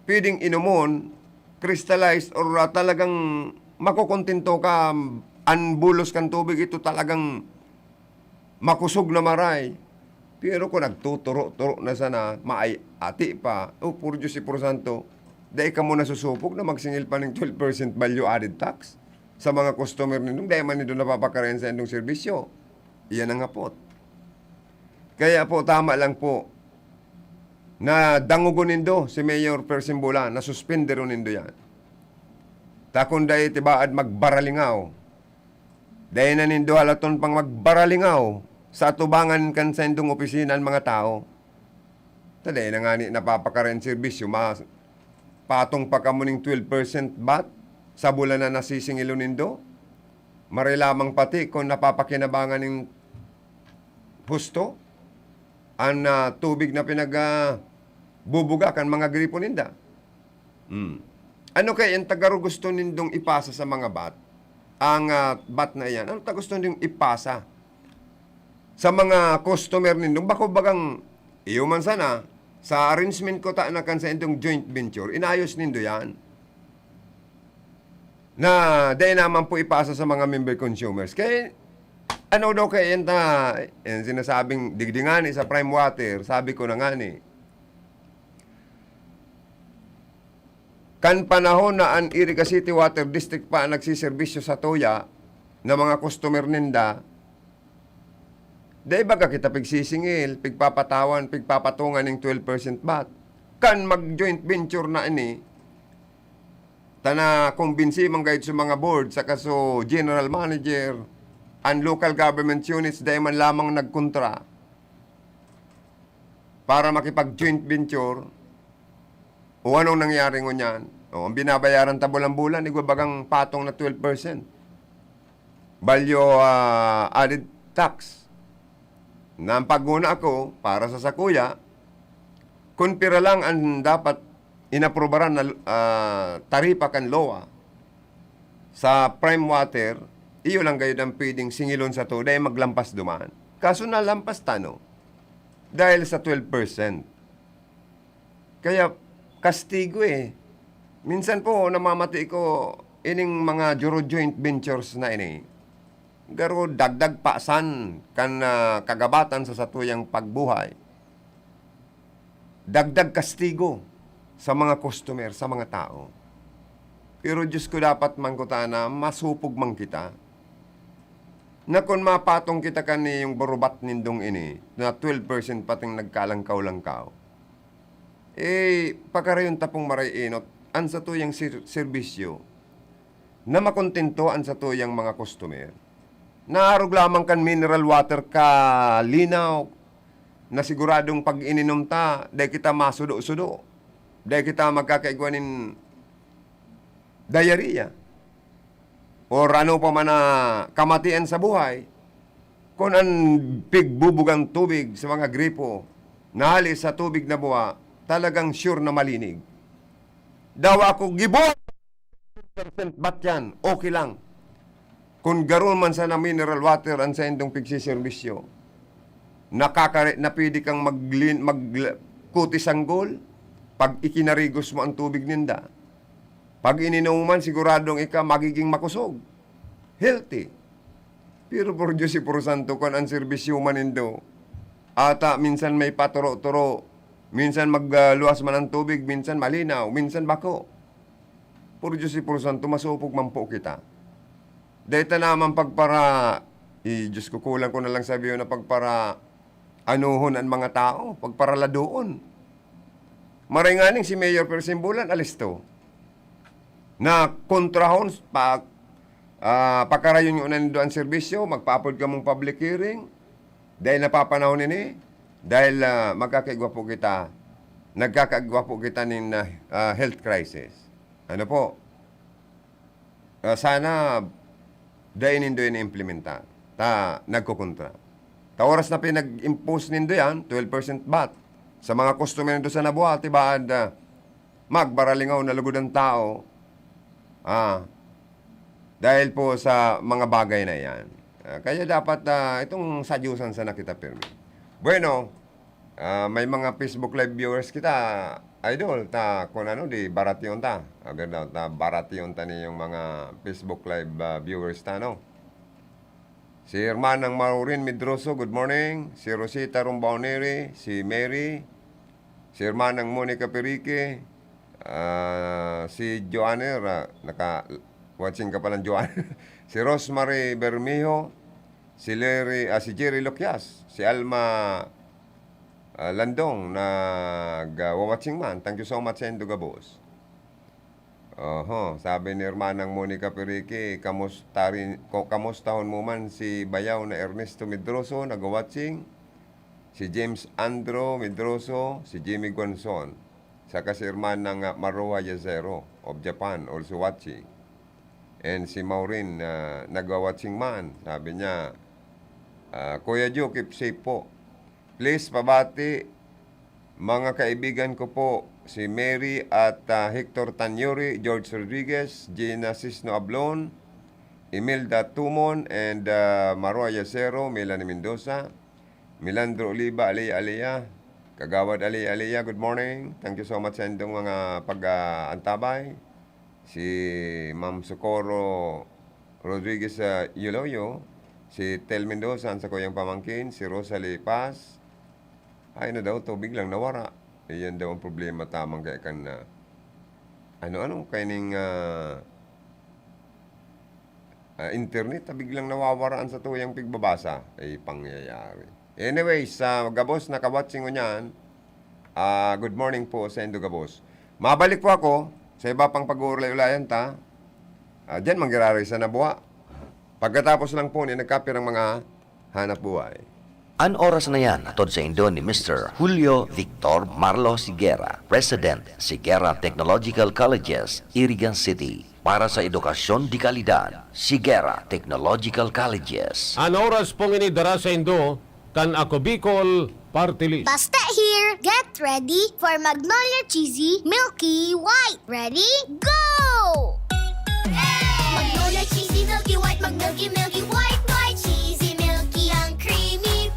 pwedeng inumon, crystallized or talagang makukontento ka ang bulos kang tubig ito talagang makusog na maray. Pero kung nagtuturo-turo na sana, maay ati pa, puro Diyos si Puro Santo, dahil ka muna susupog na magsingil pa ng 12% value added tax sa mga customer nindong, dahil man nito napapakarin sa indong serbisyo. Iyan ang ngapot. Kaya po, tama lang po, na dangugon nindo si Mayor Persimbulan, na suspendero nindo yan. Takon dahil tibaad magbaralingaw. Dahil na nindo halaton pang magbaralingaw, sa atubangan kan sa indong opisina ang mga tao. Taday na nga ni napapakaren serbisyo, patong pa kamo ng 12% bat sa bulan na nasisingilo nindo. Marilamang pati kung napapakinabangan ng husto ang tubig na bubuga kan mga gripo ninda. Ano kaya yung tagaro gusto nindong ipasa sa mga bat? Ang bat na yan, ano ta gusto nindong ipasa sa mga customer nindong? Bako bagang iyo man sana sa arrangement ko ta na kan sa indong joint venture, inayos nindo yan. Na dahil naman po ipasa sa mga member consumers. Kaya ano daw kaya yan sinasabing digdingani sa Prime Water, sabi ko na nga ni, kan panahon na ang Iriga City Water District pa ang nagsiservisyo sa Toya na mga customer ninda, dahil baga kita pigsisingil, pigpapatawan, pigpapatungan ng 12% bat. Kan mag-joint venture na ini, tana kumbinsi mang guide sa mga board, sa kaso general manager, and local government units, dahil man lamang nagkontra para makipag-joint venture. O anong nangyari ngunyan? O, ang binabayaran tabulang-bulan, igwabagang patong na 12%. Value added tax. Na ang pagguna ako, para sa sakuya, kung pira lang ang dapat inaprobaran na taripa kan LOA sa Prime Water, iyo lang kayo ang pwedeng singilon sa to, dahil maglampas duman. Kaso nalampas tano dahil sa 12%. Kaya kastigo eh. Minsan po namamati ko ining mga juro joint ventures na ini. Garo dagdag pasan kan kagabatan sa satuyang pagbuhay. Dagdag kastigo sa mga customer, sa mga tao. Pero Diyos ko dapat mangkuta na masupog man kita. Na kung mapatong kita kani yung barubat nindong ini, na 12% pating nagkalangkaw-langkaw, pagkarayon tapong marainot, an sa tuyang serbisyo, na makontento an sa tuyang mga customer. Naarog lamang kan mineral water ka linaw, na siguradong pag ininom ta, dahil kita masudo-sudo, dahil kita magkakaigwanin diarrhea, or ano pa man na kamatian sa buhay, kung ang pigbubugang tubig sa mga gripo, nahalis sa tubig na buha, talagang sure na malinig. Daw ako gibon, ba't yan? Okay lang. Kung garon man sa na mineral water ang sa indong pigsiservisyo, napili kang magkutisanggol pag ikinarigos mo ang tubig ninda. Pag ininuman, siguradong magiging makusog. Healthy. Pero por Diyos si Puro Santo, kung ang serbisyo man nindo, ata minsan may paturo-turo, minsan magluwas man ang tubig, minsan malinaw, minsan bako. Por Diyos si Puro Santo, masupog man po kita. Dahil naman pagpara, Diyos ko kulang ko na lang sabihin na pagpara anuhon ang mga tao, pagparala doon. Maringaning si Mayor Persimbulan, alis to. Na kontrahon, pagkarayon yung unan doon serbisyo, magpapod ka mong public hearing, dahil napapanahon ini, dahil magkakaigwapo kita, nagkakaigwapo kita ng health crisis. Ano po? Sana dahil nindo yun implementa. Nagkukontra. Oras na pinag-impose nindo yan, 12% VAT. Sa mga customer nindo sa nabuhat, tibaad magbaralingaw na lugod ang tao. Dahil po sa mga bagay na yan. Kaya dapat itong sadyusan sa nakita permit. Bueno, may mga Facebook Live viewers kita, idol, kung ano, di baratiyon ta. Baratiyon ta ni yung mga Facebook Live viewers ta, no? Si Hermanang Marurin Medroso, good morning. Si Rosita Rumbaoneri, si Mary, si Hermanang Monica Perique, si Joanner, watching ka palang Joanner. Si Rosemary Bermejo, si Jerry Loquias, si Alma Landong, watching man. Thank you so much, Enduga Boss. Sabi ni Hermanang Monica Perique, kamustahon mo man si Bayaw na Ernesto Medroso, nag-watching. Si James Andro Medroso, si Jimmy Guanzon. Saka si Hermanang Maroa Yazero of Japan, also watching. And si Maureen, nag-watching man. Sabi niya, Kuya Joe, keep safe po. Please, pabati, mga kaibigan ko po, si Mary at Hector Tanyori, George Rodriguez, Gina Cisno Ablon, Imelda Tumon, and Maroa Yacero, Melanie Mendoza, Milandro Oliva, Alea, Kagawad Alea, good morning. Thank you so much sa inyong mga pag-antabay. Si Ma'am Socorro Rodriguez Yuloyo, si Tel Mendoza, sa kuyang pamangkin, si Rosalie Paz. Ay na daw, tubig lang nawara. Iyan daw ang problema tamang kaya kan kaining internet, biglang nawawaraan sa tuyang pigbabasa. Ay pangyayari. Anyways, Gabos, nakawatching ko niyan. Good morning po sa Indo Gabos. Mabalik po ako sa iba pang pag-uulay-ulayan ta. Diyan manggirari sa nabuha. Pagkatapos lang po ni nagkapi ng mga hanap buhay. An oras na yan atod sa Indo ni Mr. Julio Victor Marlo Siguera, President, Siguera Technological Colleges, Irigan City. Para sa edukasyon di kalidad, Siguera Technological Colleges. An oras pong inidara sa Indo, kan ako Bicol Party List. Basta here, get ready for Magnolia Cheesy Milky White. Ready? Go! Magnolia Cheesy Milky White, Milky White, White, Cheesy Milky, ang creamy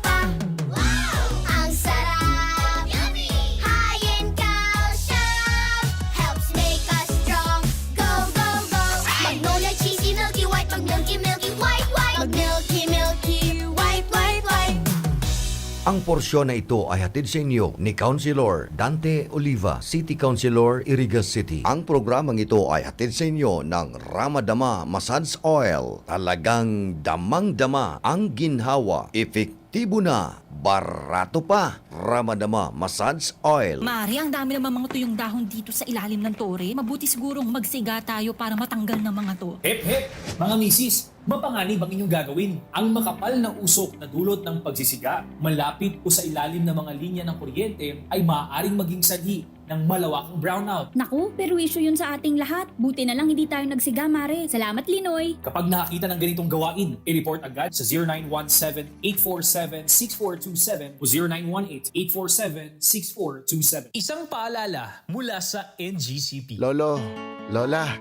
porsyon na ito ay hatid sa inyo ni Councilor Dante Oliva, City Councilor, Irigas City. Ang programang ito ay hatid sa inyo ng Ramadama Massage Oil. Talagang damang-dama ang ginhawa. Epektibo na, barato pa. Ramadama Massage Oil. Mari, ang dami naman mga tuyong dahon dito sa ilalim ng tore. Mabuti sigurong magsiga tayo para matanggal ng mga to. Hep hep! Mga misis, mapanganib ang inyong gagawin. Ang makapal na usok na dulot ng pagsisiga, malapit o sa ilalim ng mga linya ng kuryente ay maaaring maging sanhi ng malawakang brownout. Naku, pero issue yun sa ating lahat. Buti na lang hindi tayo nagsiga, Mare. Salamat, Linoy. Kapag nakakita ng ganitong gawain, i-report agad sa 0917-847-6427 o 0918-847-6427. Isang paalala mula sa NGCP. Lolo, Lola,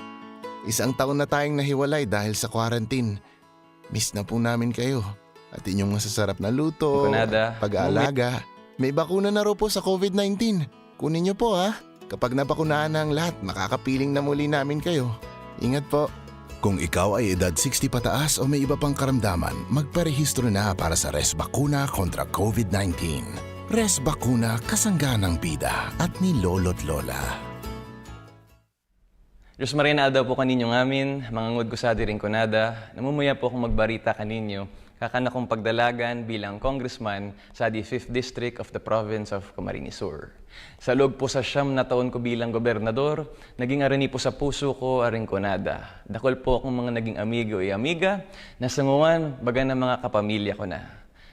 isang taon na tayong nahiwalay dahil sa quarantine. Miss na po namin kayo. At inyong masasarap na luto, pag-aalaga. May bakuna na raw po sa COVID-19. Kunin niyo po ha. Kapag nabakunahan na ang lahat, makakapiling na muli namin kayo. Ingat po. Kung ikaw ay edad 60 pataas o may iba pang karamdaman, magparehistro na para sa Res Bakuna kontra COVID-19. Res Bakuna, kasangganang bida at ni Lolo't Lola. Diyos marinada po kaninyo ngamin, mga ngod ko sa diring kunada, namumuya po akong magbarita kaninyo, kakana kong pagdalagan bilang congressman sa the 5th District of the Province of Camarines Sur. Sa loob po sa 9 na taon ko bilang gobernador, naging arini po sa puso ko aring kunada. Dakol po akong mga naging amigo o amiga, nasanguan baga ng mga kapamilya ko na.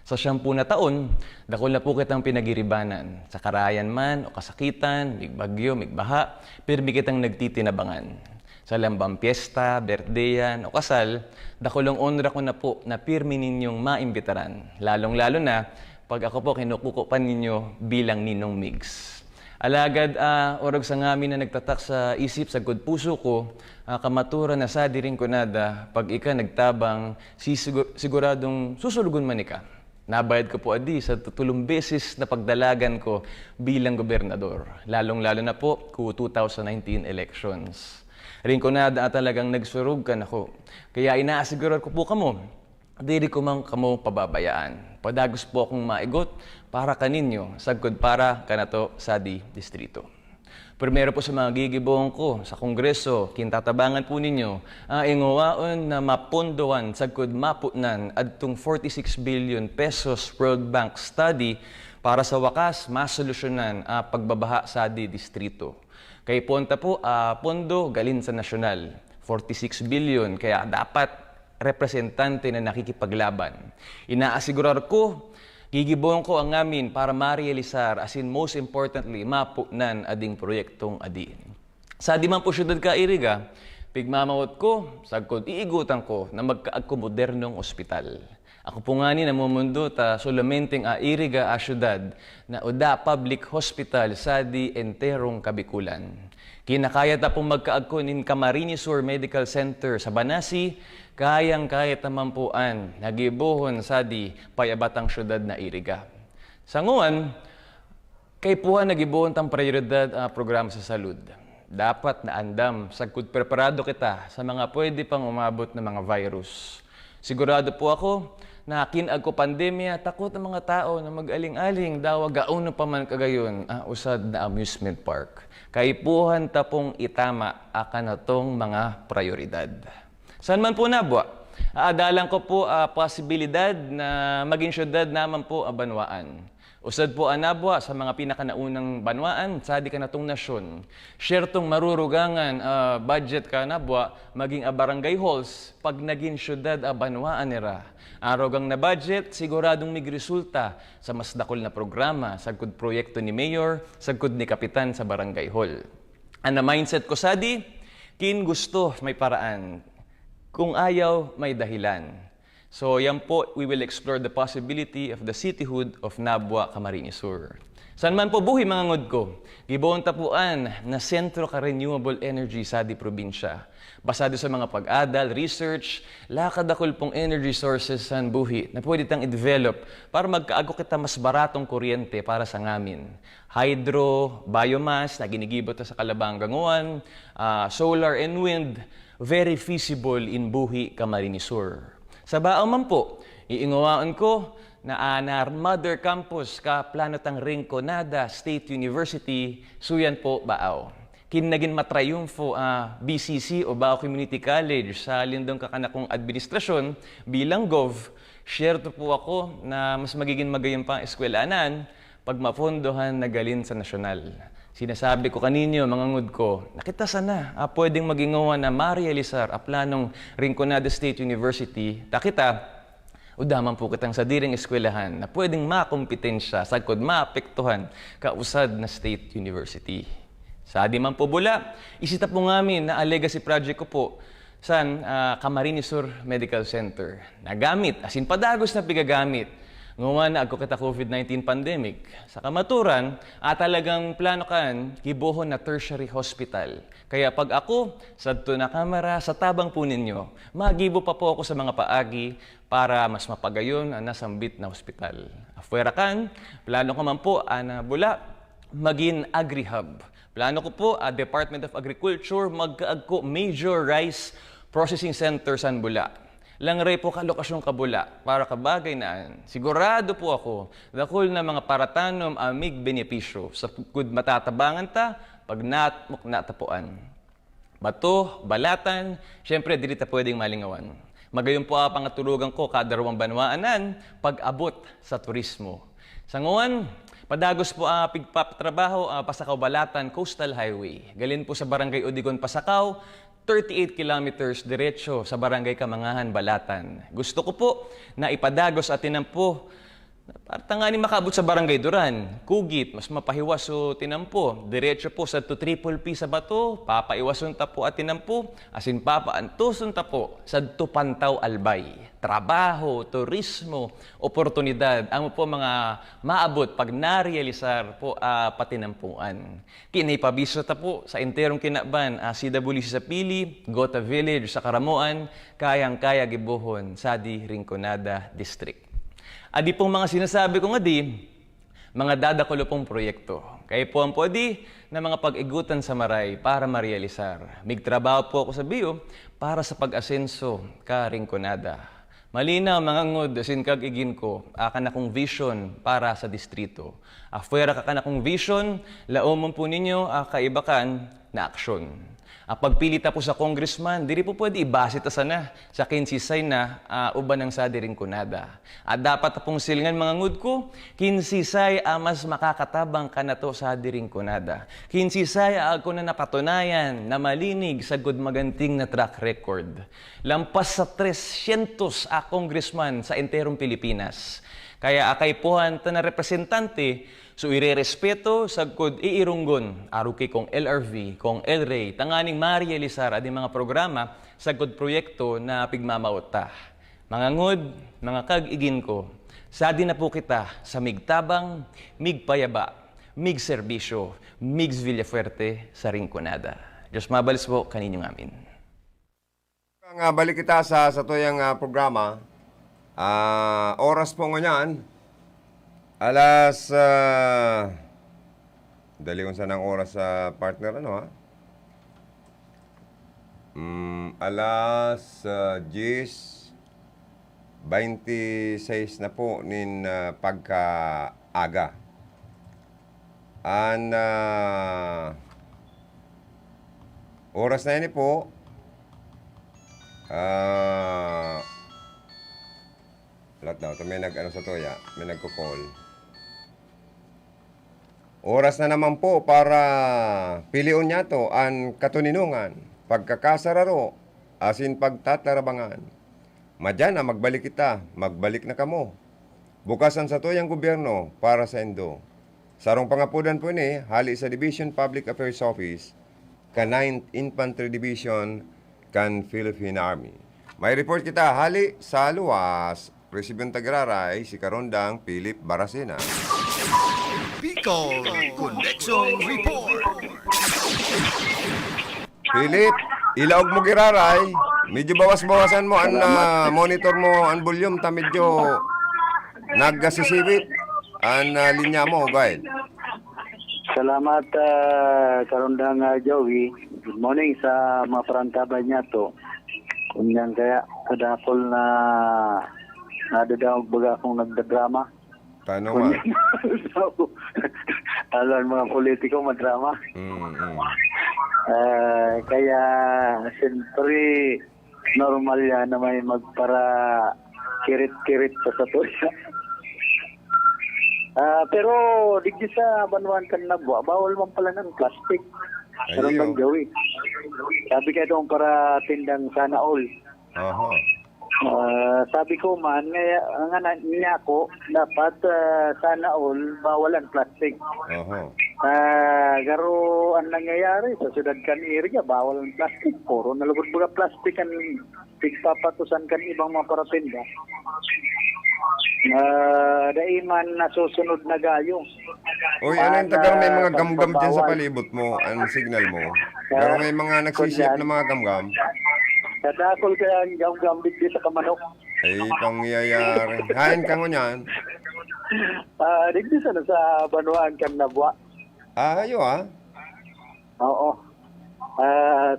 Sa 10 na taon, dakol na po kitang pinagiribanan. Sa karayan man o kasakitan, migbagyo, migbaha, pirmi kitang nagtitinabangan. Sa lambang piyesta, birthdayan o kasal, dakulong honra ko na po na pirmi ninyong maimbitaran. Lalong-lalo na pag ako po kinukukupan ninyo bilang Ninong Migs. Alagad, orag sa ngamin na nagtatak sa isip sa good puso ko, kamatura na sa diring kunada, pag ika nagtabang, siguradong susulugon man ika. Nabayad ko po adi sa 3 beses na pagdalagan ko bilang gobernador. Lalong-lalo na po ku 2019 elections. Rin ko na talagang nagsurug ka na ko. Kaya inaasigurar ko po kamo, diri ko mang kamo pababayaan. Padagos po akong maigot para kaninyo, sagkod para kanato sa di distrito. Primero po sa mga gigibong ko sa Kongreso, kintatabangan po ninyo, inguwaon na mapondoan sagkod maputnan adtong 46 billion pesos World Bank study para sa wakas masolusyonan pagbabaha sa di distrito. Kay ponta po, pondo galin sa nasyonal, 46 billion, kaya dapat representante na nakikipaglaban. Inaasigurar ko, gigibong ko ang ngamin para ma-realisar, as in most importantly, mapunan ading proyektong adi. Sa di man po syudad ka iriga, pigmamawat ko, sagkod iigutan ko na magkaag ko modernong ospital. Ako po nga ni namumundo ta solamenteng iriga a syudad na uda public hospital sa di enterong Kabikulan. Kinakaya ta pong magkaag ko nin Camarines Sur Medical Center sa Banasi, kayang-kaya tamampuan, nagibuhon sa di payabatang syudad na iriga. Sanguan, kay puha nagibuhon tang prioridad programa sa salud. Dapat na andam, sagkod preparado kita sa mga pwede pang umabot na mga virus. Sigurado po ako na kinag ko pandemya, takot ang mga tao na mag-aling-aling, dawa gaon pa man kagayon, usad na amusement park. Kaipuhan ta pong itama akan na tong mga prioridad. Saan man po nabwa? Aadalan ko po posibilidad na maging syudad naman po Banwaan. Usad po anabwa sa mga pinakanaunang banwaan sa di kanatong nasyon. Share tong marurugangan budget ka nabwa maging barangay halls pag naging syudad Banwaan nira. Arogang na budget siguradong migresulta sa mas dakol na programa sagkod proyekto ni mayor, sagkod ni kapitan sa barangay hall. Ana mindset ko sadi, kin gusto may paraan. Kung ayaw may dahilan. So yan po, we will explore the possibility of the cityhood of Nabwa, Camarines Sur. Saan man po buhi mga ngod ko, giboon tapuan na sentro ka renewable energy sa di probinsya. Basado sa mga pag-adal, research, lakad akol pong energy sources sa buhi na pwede tang i-develop para magkaago kita mas baratong kuryente para sa ngamin. Hydro, biomass na ginigibot sa Kalabang-Ganguan, solar and wind, very feasible in buhi, Camarines Sur. Sa baang man po, iingawaan ko na Mother Campus ka Planetang Rinconada State University, suyan po Baaw. Kinagin matrayumfo BCC o Baaw Community College sa lindong kakanakong administrasyon bilang gov, share to po ako na mas magiging magayang pang eskwelanan pag mapondohan na galin sa nasyonal. Sinasabi ko kaninyo, mga ngud ko, nakita sana pwedeng magingawa na ma-realisar a planong Rinconada State University. Takita, udaman po kitang sa diring eskwelahan na pwedeng makompetensya sagkod maapektuhan kausad na State University. Sa di man po bula, isita po ngamin na a legacy project ko po sa Camarines Sur Medical Center. Nagamit, asin padagos na pigagamit. Ngayon na ako kita COVID-19 pandemic. Sa kamaturan, talagang plano kan kibuhon na tertiary hospital. Kaya pag ako, sa na kamera, sa tabang po ninyo, magibo pa po ako sa mga paagi para mas mapagayon ang nasambit na hospital. Afuera kan, plano ko man po na bula, maging agri-hub. Plano ko po, Department of Agriculture, magkaag ko major rice processing center sa Bula. Langray po ka lokasyon kabula para kabagay naan. Sigurado po ako, dakol na mga paratanom amig benepisyo sa kud matatabangan ta pag natmok natapuan. Bato, balatan, syempre dili ta pwedeng malingawan. Magayon po pangatulugan ko kada rawang banwaanan pag-abot sa turismo. Sa ngawan, padagos po pigpatrabaho Pasakaw Balatan Coastal Highway. Galin po sa Barangay Odigon, Pasakaw, 38 kilometers diretso sa Barangay Kamangahan, Balatan. Gusto ko po na ipadagos atin po para tanganin makabot sa Barangay Duran, Kugit, mas mapahiwas so tinampo. Diretso po sa Triple P sa Bato, papaiwason ta po atin po, asin papaantuson ta po sa Tupantaw Albay. Trabaho, turismo, oportunidad, ang po mga maabot pag narealisar po patinampuan. Kinipabiso ta po sa interong kinaban, CWC sa Pili, Gota Village sa Karamuan, kayang-kaya gibuhon sa Rinconada District. Adi pong mga sinasabi ko nga mga dadakulo pong proyekto. Kaya po ang pwede na mga pag-igutan sa maray para marealisar. Migtrabaho po ako sa BIO para sa pag-asenso ka Rinconada. Malinaw mga ngod, asin kag igin ko, akan akong vision para sa distrito. Afuera kakan akong vision, laomon po ninyo kaibakan na aksyon. Pagpili ta po sa congressman, diri po pwede ibase ta sana sa kinsisay na uban ng sa Rinconada. Dapat pong silingan mga ngud ko, kinsisay mas makakatabang ka na to sa Rinconada. Kinsisay ako na napatunayan na malinig sa good maganting na track record. Lampas sa 300 congressman sa enterong Pilipinas. Kaya akay puhan ta na representante, so irerespeto sa kod iirunggon, aruki kong LRV, kong LRAY, tanganing ma-realisar adi mga programa sa kod proyekto na pigmamauta. Mga ngod, mga kag-igin ko, sadi na po kita sa migtabang, migpayaba, migserbisyo, migs Villafuerte sa Rinconada. Diyos mabalis po kaninyong amin. Balik kita sa tuyang programa. Oras po ngayon. Alas, dali kung saan ang oras sa partner, alas 10:26 na po nin pagkaaga. Oras na yun po, lahat daw, may sa toya, may nagko-call. Oras na naman po para piliun niya to ang katuninungan, pagkakasararo, asin pagtatarabangan. Madyan na magbalik kita, magbalik na kamo. Bukasan sa tuyang gobyerno para sa Indo. Sarong pangapudan po ni, hali sa Division Public Affairs Office, ka 9th Infantry Division, kan Philippine Army. May report kita, hali sa luwas, Presidente Agraray, si Karondang Philip Baracena. Bicol Connection Report. Philip, ilaog mo giraray. Medyo bawas-bawasan mo ang monitor mo ang volume ta medyo naggasisibit ang linya mo, guide. Salamat Karondang Joey. Good morning sa mga parantaban niya to. Kunyan kaya kadapol na Nado daw baga akong nagdadrama. Paano nga? Alam mga politiko madrama. Mm. Kaya siyempre normal yan na may magpara kirit-kirit sa tuya. Pero digdi sa Banwan kan Nabwa, bawal man pala ng plastic. Pero Ayun. nang gawin. Sabi kayo doon para tindang sana all. Aha. Sabi ko man, nga ko, dapat sana all bawalan plastic. Aha. Garo ang nangyayari sa siyudad kan area, bawal ang plastic. Puro nalugod baga plastic ang pigpapatusan kan ibang mga paratinda. Daiman nasusunod na gayo. Uy, ano yung tagang may mga gamgam dyan sa palibot mo? Ang signal mo? Pero may mga nagsisiyap na mga gamgam? Kadakol kaya ang gamgambit di sa kamanok. Ay, pangyayari. Hain ka mo niyan. Digdi sana sa Banuan kan Nabwa. Ayo Oo.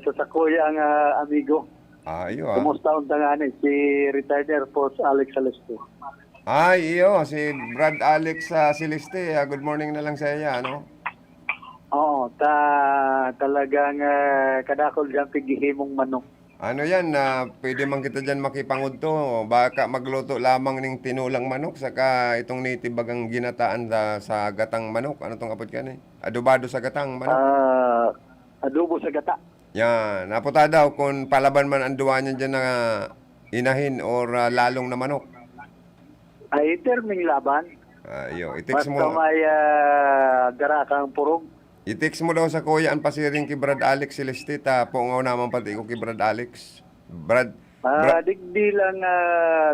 Sa kuya ang amigo. Ayo Kumusta ang tanganin si retired Air Force Alex Celeste. Ay, si Brad Alex Celeste. Good morning na lang sa iya, ano? Oo, talagang kadakol dyan pigihimong manok. Ano yan, pwede man kita dyan makipangod to. Baka magluto lamang ng tinulang manok, saka itong native bagang ginataan sa gatang manok. Ano tong kapot ka ni? Adobado sa gatang manok. Adobo sa gata. Yan, naputa daw kung palaban man ang duwa niyan dyan na inahin or lalong na manok. Ay, terming laban. Ayo, Basta may darakang purog. i-text mo daw sa kuya ang pasiring kay Brad Alex Celeste, pungaw naman pati ko kay Brad Alex. Digdi lang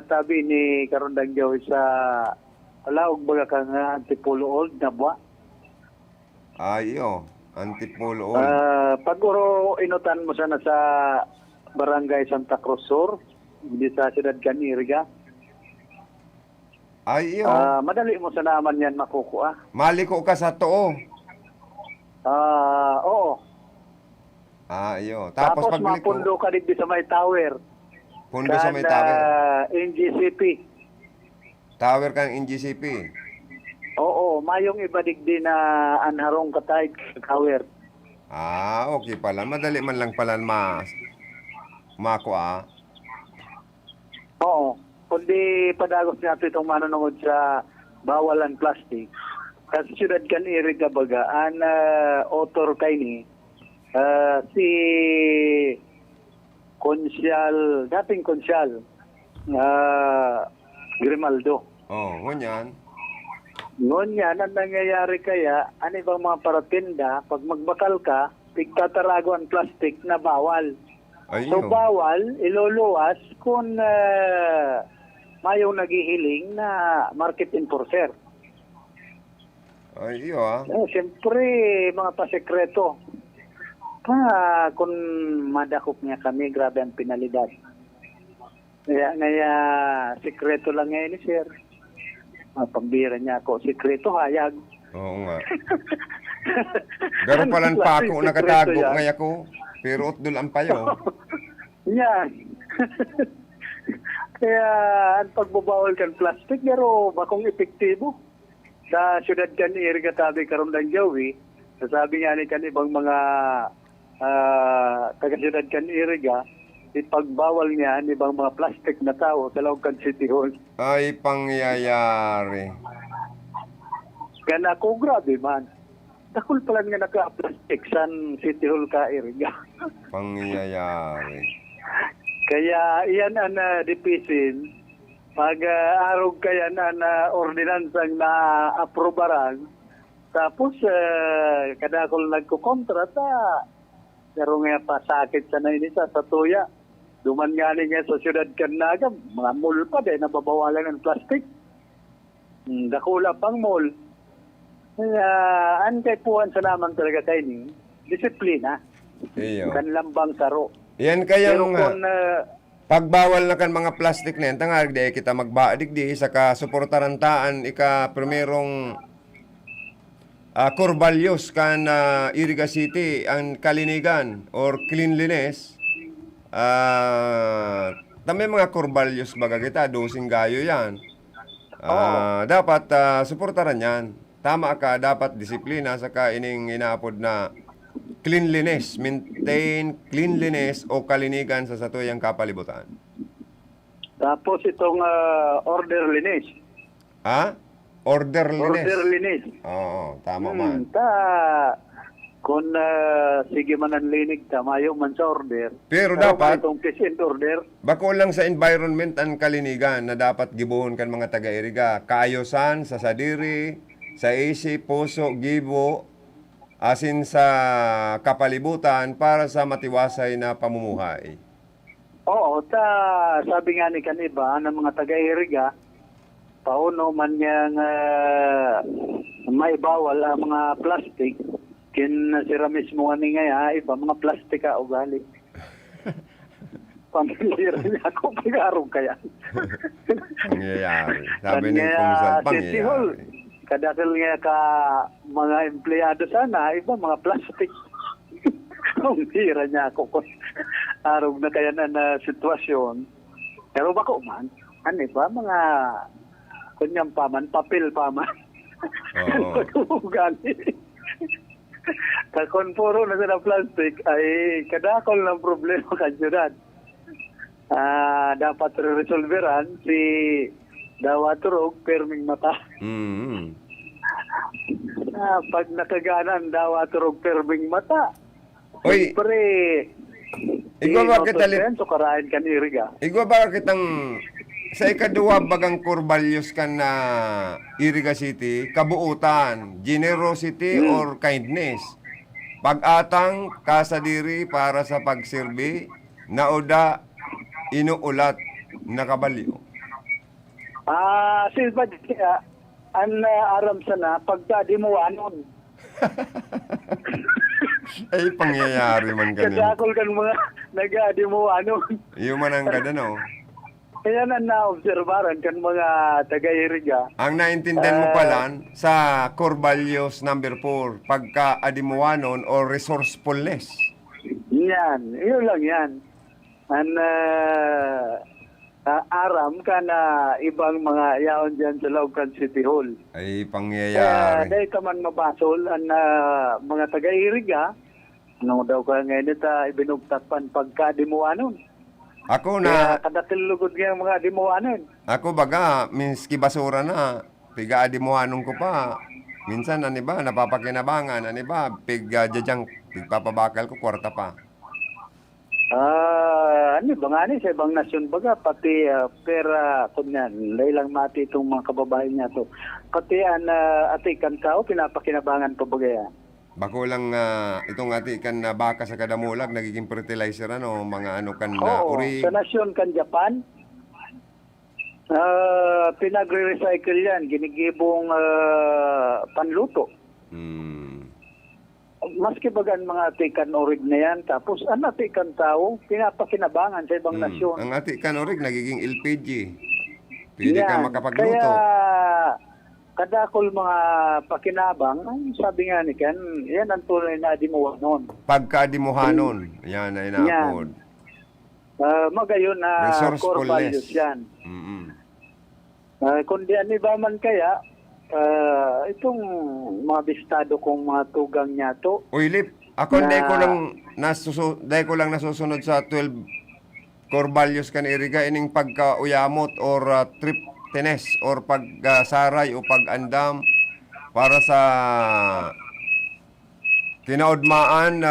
tabi ni Karundang Jawi sa alaog baga kang Antipolo Old Nabwa. Ayo, Antipolo Old. Pag-uro inutan mo sana sa Barangay Santa Cruz Sur, hindi sa Siyudad Canirga. Ayo. Madali mo sa naman yan makukuha. Maliko ka sa too. Oo. Ayo. Tapos pagbalik ko, mapundo ka din sa may tower. pundo sa may tower. NGCP. Tower kang NGCP. Oo, mayong iba digdi na anharong katay sa tower. Okay pala. Madali man lang pala makuha. Oo. Kundi padagos natin itong manunungod sa bawalan plastic. Kasi siyudad kan iriga baga, an author kay ni, si Konsyal, dating Konsyal, Grimaldo. Ngunyan. Ngunyan, ang nangyayari kaya, ano bang mga paratinda, pag magbakal ka, pigtatarago ang plastic na bawal. So bawal, iluluwas kung mayong naghihiling na market enforcer. Siyempre, mga pasekreto. Kung madakop niya kami, grabe ang penalidad. Kaya sekreto lang ngayon ni sir. Pambira niya ako, sekreto hayag. Oo nga. Garo palang pako nakatago ngay ako. Pero utdol ang payo. Yan. Kaya ang pagbabawal kan plastic, pero bakong epektibo. Sa siyudad kan iriga tabi Karundang Jawi, sasabi nga ni kan ibang mga taga-siyudad kan iriga, ipagbawal niya ang ibang mga plastic na tao sa loob kan City Hall. Ay, pangyayari. Kaya ako, grabe man. Dakol pala nga naka-plastic sa City Hall ka iriga. Pangyayari. Kaya iyan ang dipisin. Pag-arog kaya na ordinansang na-aprobaran, tapos kadakol nagkukontra, pero nga pasakit sa nainisa sa tuya. Duman nga niya sa siyudad Kanagam, mga mall pa din, nababawalan ng plastic. Dakula pang mall. Kaya, kay puwan sa naman talaga kayo ni, disiplina. Kanlambang saro. Yan kayang pagbawal na kan mga plastic na yan, tangar di kita magbaadig di sa kasuportarantaan ika primerong core values kan Iriga City ang kalinigan or cleanliness Tama mga korbalyos baga kita, dosing gayo yan. Dapat suportaran yan. Tama ka, dapat disiplina saka ining inaapod na cleanliness, maintain cleanliness o kalinigan sa satuyang kapalibutan. Tapos itong orderliness. Orderliness. Orderliness. Oo, tama man. Kung sige man ang linig, tamayo man sa order. Pero dapat, itong peace and order. bako lang sa environment ang kalinigan na dapat gibuhon kan mga taga-iriga. Kaayosan sa sadiri, sa isip, puso, gibo, asin sa kapalibutan para sa matiwasay na pamumuhay. Oo, sabi nga ni kaniba ng mga taga-iriga, pauno man niyang may bawal ang mga plastic, sira mismo nga ni nga iba, mga plastic ka ugali. Pamilyar niya ako, pag-arong kaya. Pangyayari. Sabi ni Kungsal, pangyayari. Kadakil nga ka mga empleyado sana, iba mga plastic. Ang hira niya ako kung arong na kaya na sitwasyon. Pero bako man, ano ba, mga kunyang paman, papel paman. Oo. Ugali. Kakon puro na sa plastic ay kadakol ng problema kanjuran. Dapat resolveran si dawaturog perming mata. Pag nakaganan dawaturog perming mata. Oy, pre igwa ba kita so karain kan iriga. Igwa ba kitang sa ikaduwa bagang korbalyos kan na Iriga City, kabuutan, generosity or kindness. Pag-atang kasadiri para sa pagsirbi, nauda inuulat na kabalyo. Silva kaya, ang aram sana, pagka di mo anon. Ay, pangyayari man ganun. Kadakol kan mga nag-di mo anon. Iyo man ang kadano. Kaya na-observaran kan mga taga-iriga. Ang naintindihan mo pala sa Corvallios number 4, pagka-adimuanon o resourcefulness. Yan, yun lang yan. Aram ka na ibang mga yaon dyan sa Laucan City Hall. Ay, pangyayari. Dahil ka man mabasol ang mga taga-iriga, ano daw ka ngayon ibinugtakpan pagka-adimuanon. Ako na... Kadakilugod nga mga adimuanon. Ako baga, minski basura na, piga-adimuanon ko pa. Minsan, ano ba, napapakinabangan, ano ba, pigpapabakal ko, kwarta pa. Ano ba nga sa ibang nasyon baga, pati pera, kunyan, lang mati itong mga kababayan niya to. Pati atikan tao, pinapakinabangan pa bagaya. Bako lang itong atikan na baka sa kadamulag, nagiging fertilizer, ano, mga ano kan na uri. Sa nasyon kan Japan, pinagre-recycle yan, ginigibong panluto. Maski bagan mga atikan orig na yan, tapos ang atikan tao, pinapakinabangan sa ibang nasyon. Ang atikan orig, nagiging LPG. Pwede ka makapagluto. Kaya, kadakol mga pakinabang, sabi nga ni Ken, yan ang tunay na adimuhanon. Pagka-adimuhanon, yan na inaapod. Magayon na core values yan. Kundi ano ba man kaya, itong mga bistado kong mga tugang niya to. Uy, Lip, ako dahil ko lang nasusunod sa 12 core values kan iriga, ining pagka-uyamot or trip tines or pag-saray o pag-andam para sa kinaudmaan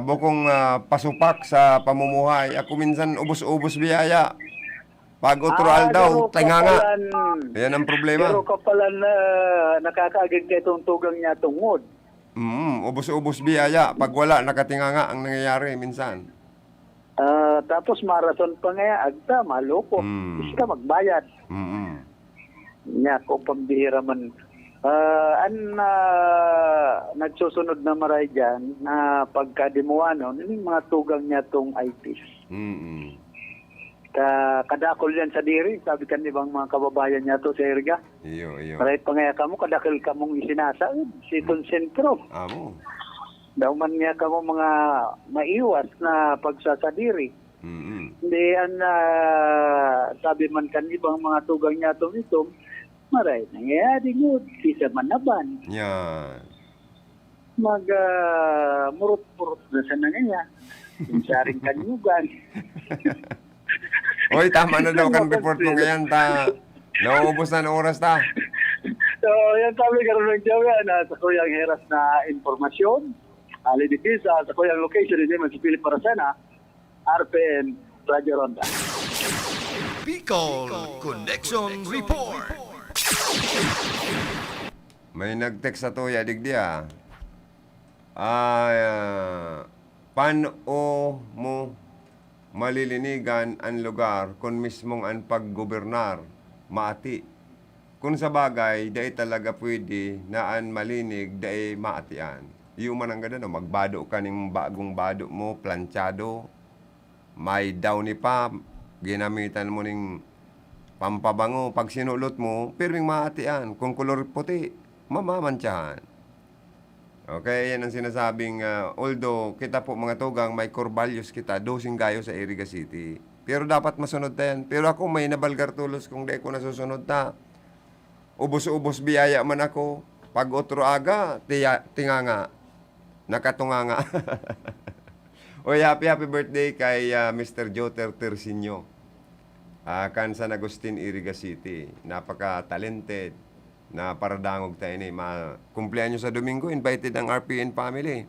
bukong pasupak sa pamumuhay. Ako minsan ubos-ubos biyaya. Pag utural daw, tinganga. Yan ang problema. Pero kapalan na nakakaagad ka itong tugang niya tungod. Ubos-ubos biyaya. Pag wala, nakatinganga ang nangyayari minsan. Tapos marathon pa nga, agta, maloko. Hindi ka magbayad. Nya ko pambihira man. Nagsusunod na maray dyan na pagkadimuanon, yung mga tugang niya tong ITs. Kadakol yan sa diri, sabi kan ibang mga kababayan niya to sa Iriga. Iyo. Maray pa nga kamo, kadakil kamong isinasaid, siton sentro. Amo. Daw man nga kamo mga maiwas na pagsasadiri. Hindi, sabi man kan ibang mga tugang niya itong maray nangyayari yun, sisa manaban. Yan. Murot-murot na sa nangyayari. Yung saring kanyugan. Oy, tama na daw kan report mo ngayon ta. Nauubos na ng oras ta. So, yan sabi karoon ng Jawa na sa kuyang heras na informasyon. Ali di Pisa, sa kuyang location, hindi man si Philip Parasena, RPN, Radio Ronda. Bicol Connection Report. May nag-text sa tuya, digdiya. Paano mo malilinigan ang lugar kung mismong ang paggobernar maati? Kung sa bagay, dahil talaga pwede na ang malinig dahil maatian. Yung man ang ganda, no? Magbado ka ng bagong bado mo, planchado, may downy pa, ginamitan mo ng pampabango, pag sinulot mo, pirming maatian. Kung kulor puti, mamamantsahan. Okay, yan ang sinasabing, although kita po mga tugang, may core values kita, dosing gayo sa Iriga City. Pero dapat masunod na yan. Pero ako may nabalgar tulos kung di ko nasusunod na. Ubos-ubos biyaya man ako. Pag otro aga, tinganga. Nakatunganga. Oy, happy birthday kay Mr. Joter Tersinio. Kan San Agustin, Iriga City. Napaka-talented. Na paradangog tayo ni kumpleanyo sa Domingo, invited ang RPN family.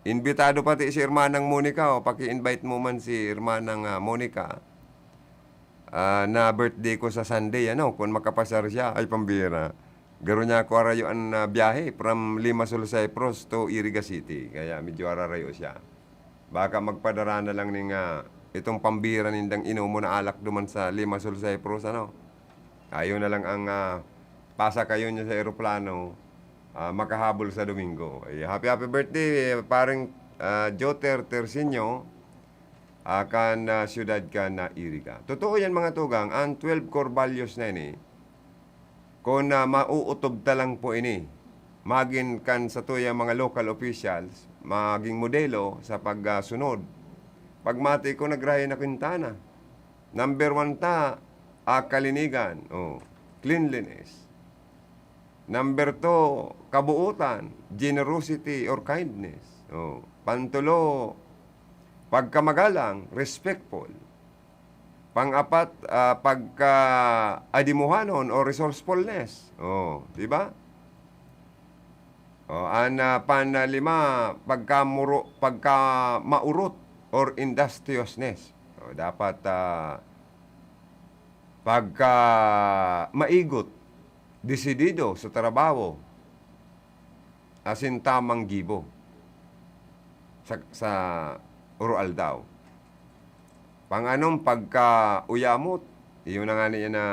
Imbitado pati si Irmanang Monica, paki-invite mo man si Irmanang Monica na birthday ko sa Sunday, kung makapasar siya, ay pambira. Garo niya ako arayo ang biyahe from Limassol, Cyprus to Iriga City, kaya medyo ararayo siya. Baka magpadara na lang ng itong pambira nindang inumo na alak duman sa Limassol, Cyprus, Ayaw na lang ang pasa kayo niya sa aeroplano, makahabol sa Domingo. Happy birthday, parang Joter Tersinio, kan siyudad ka na Iriga. Totoo yan mga tugang, ang 12 core values na ini, kung mauutob talang po ini, maging kan sa tuya mga local officials, maging modelo sa pagsunod. Pagmati ko nagrahay na Quintana. Number 1 kalinigan, cleanliness. Number 2, kabuutan, generosity or kindness. Pantulo, pagkamagalang, respectful. Pang-apat, pagka-adimuhanon or resourcefulness. Di ba? Panlima, pagka-maurot or industriousness. Dapat pagka-maigot, desidido sa trabaho, asin tamang gibo sa oral daw. Panganong pagka-uyamot, iyon na nga niya na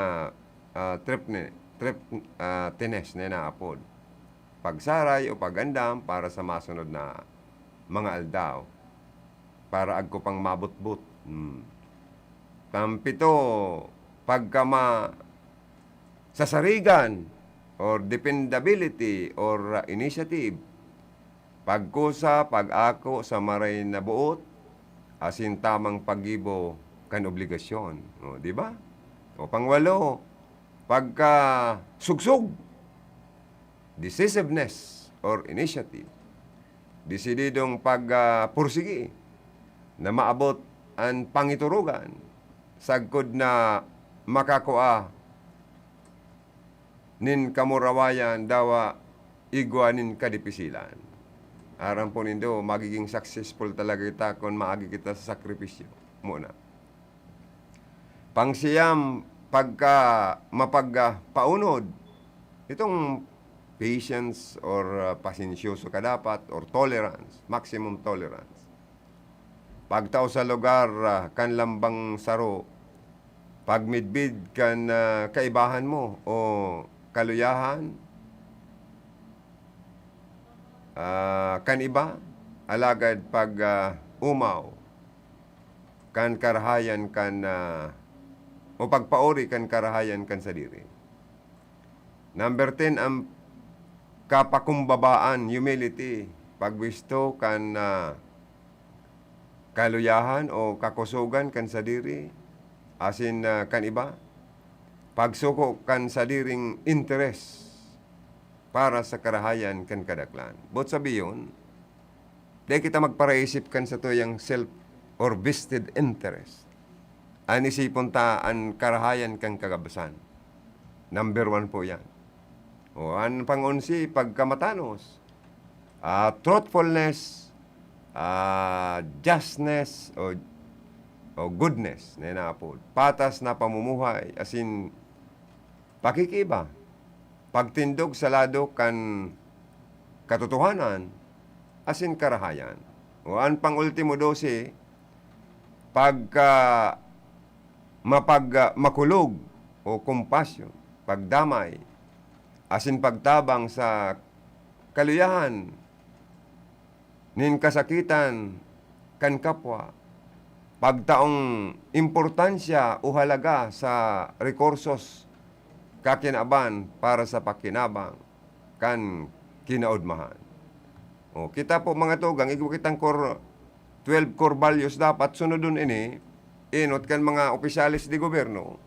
tines na naapod. Pagsaray o pagandam para sa masunod na mga aldaw. Para agko pang mabutbut. Pampito, sasarigan or dependability or initiative. Pagkusa, pag-ako sa maray na buot, asin tamang pag-ibo kan obligasyon. Di ba? O pangwalo, pagka-sugsog, decisiveness or initiative. Desididong pag-pursigi na maabot ang pangiturugan sagkod na makakuha nin kamurawayan dawa igwanin kadipisilan. Aram po nindo, magiging successful talaga kita kung maagi kita sa sakripisyo. Muna. Pangsiyam, mapagpaunod, itong patience or pasensyoso ka dapat or tolerance, maximum tolerance. Pagtao sa lugar, kan lambang saro, pagmidbid kan kaibahan mo o kaluyahan, kan iba, alagad pag umaw, kan karahayan kan, o pagpaori kan karahayan kan sa diri. Number 10, ang kapakumbabaan, humility, pagwisto kan kaluyahan o kakusugan kan sa diri, asin kan iba, pagsuko kan sa diring interes para sa karahayan kan kadaklan. But sabiyon, di kita magparaisip kan sa tuyang self or vested interest. Ang isipon ta ang karahayan kan kagabasan. Number 1 po yan. O ang pangunsi, pagkamatanos, truthfulness, justness, o goodness, na po. Patas na pamumuhay, asin pakikiba, pagtindog sa lado kan katotohanan, asin karahayan. O ang pangultimo 12, makulog o compassion, pagdamay, asin pagtabang sa kaluyahan, nin kasakitan, kan kapwa, pagtaong importansya o halaga sa rekursos kakinaban para sa pakinabang kan kinaudmahan. O, kita po mga tugang, kitang 12 core values dapat sunodun ini, inot kan mga opisyalis di gobyerno,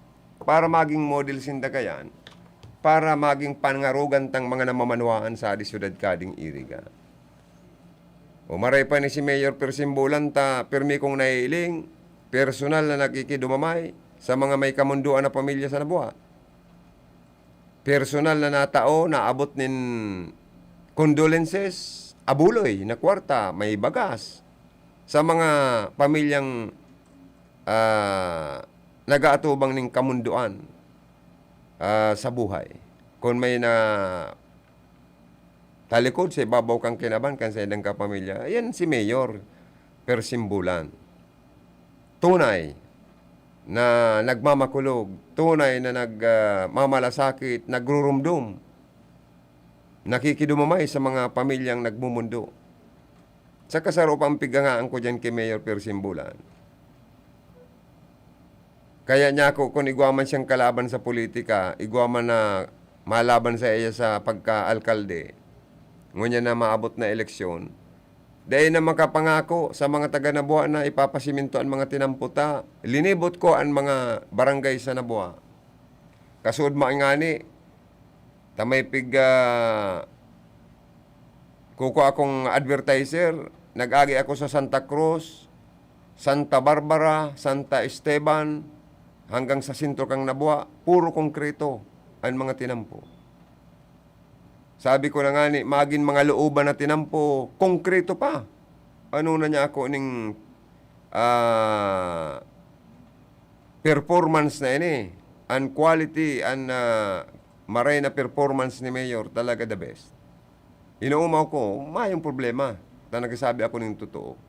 para maging model sindakayan, para maging pangarugan tang mga namamanuaan sa syudad kading iriga. O maray pa ni si Mayor Persimbulan ta permi kong naiiling, personal na nakikidumamay sa mga may kamunduan na pamilya sa Nabuha. Personal na natao na abot nin condolences, abuloy na kwarta, may bagas sa mga pamilyang nagaatubang ning kamunduan sa buhay. Kung may na talikod sa ibabaw kang kinaban kan sa idang kapamilya, ayan si Mayor Persimbulan. Tunay na nagmamakulog, tunay na nagmamalasakit, nagrurumdum, nakikidumamay sa mga pamilyang nagmumundo. Sa kasarupang pigangaan ko dyan kay Mayor Persimbulan. Kaya niya ako, kung igwaman siyang kalaban sa politika, igwaman na malaban sa iya sa pagka-alkalde, ngunya na maabot na eleksyon, dahil na makapangako sa mga taga Nabuha na ipapasiminto ang mga tinamputa, linibot ko ang mga barangay sa Nabuha. Kasud maingani, tamay kuko akong advertiser, nag-agi ako sa Santa Cruz, Santa Barbara, Santa Esteban, hanggang sa sentro kang Nabuha, puro konkreto ang mga tinampo. Sabi ko na nga ni, maging mga looban na tinampo, konkreto pa. Ano na niya ako ning performance na ini, and quality, and maray na performance ni Mayor, talaga the best. Inuumaw ko, mayong problema. Na nagsasabi ako ng totoo.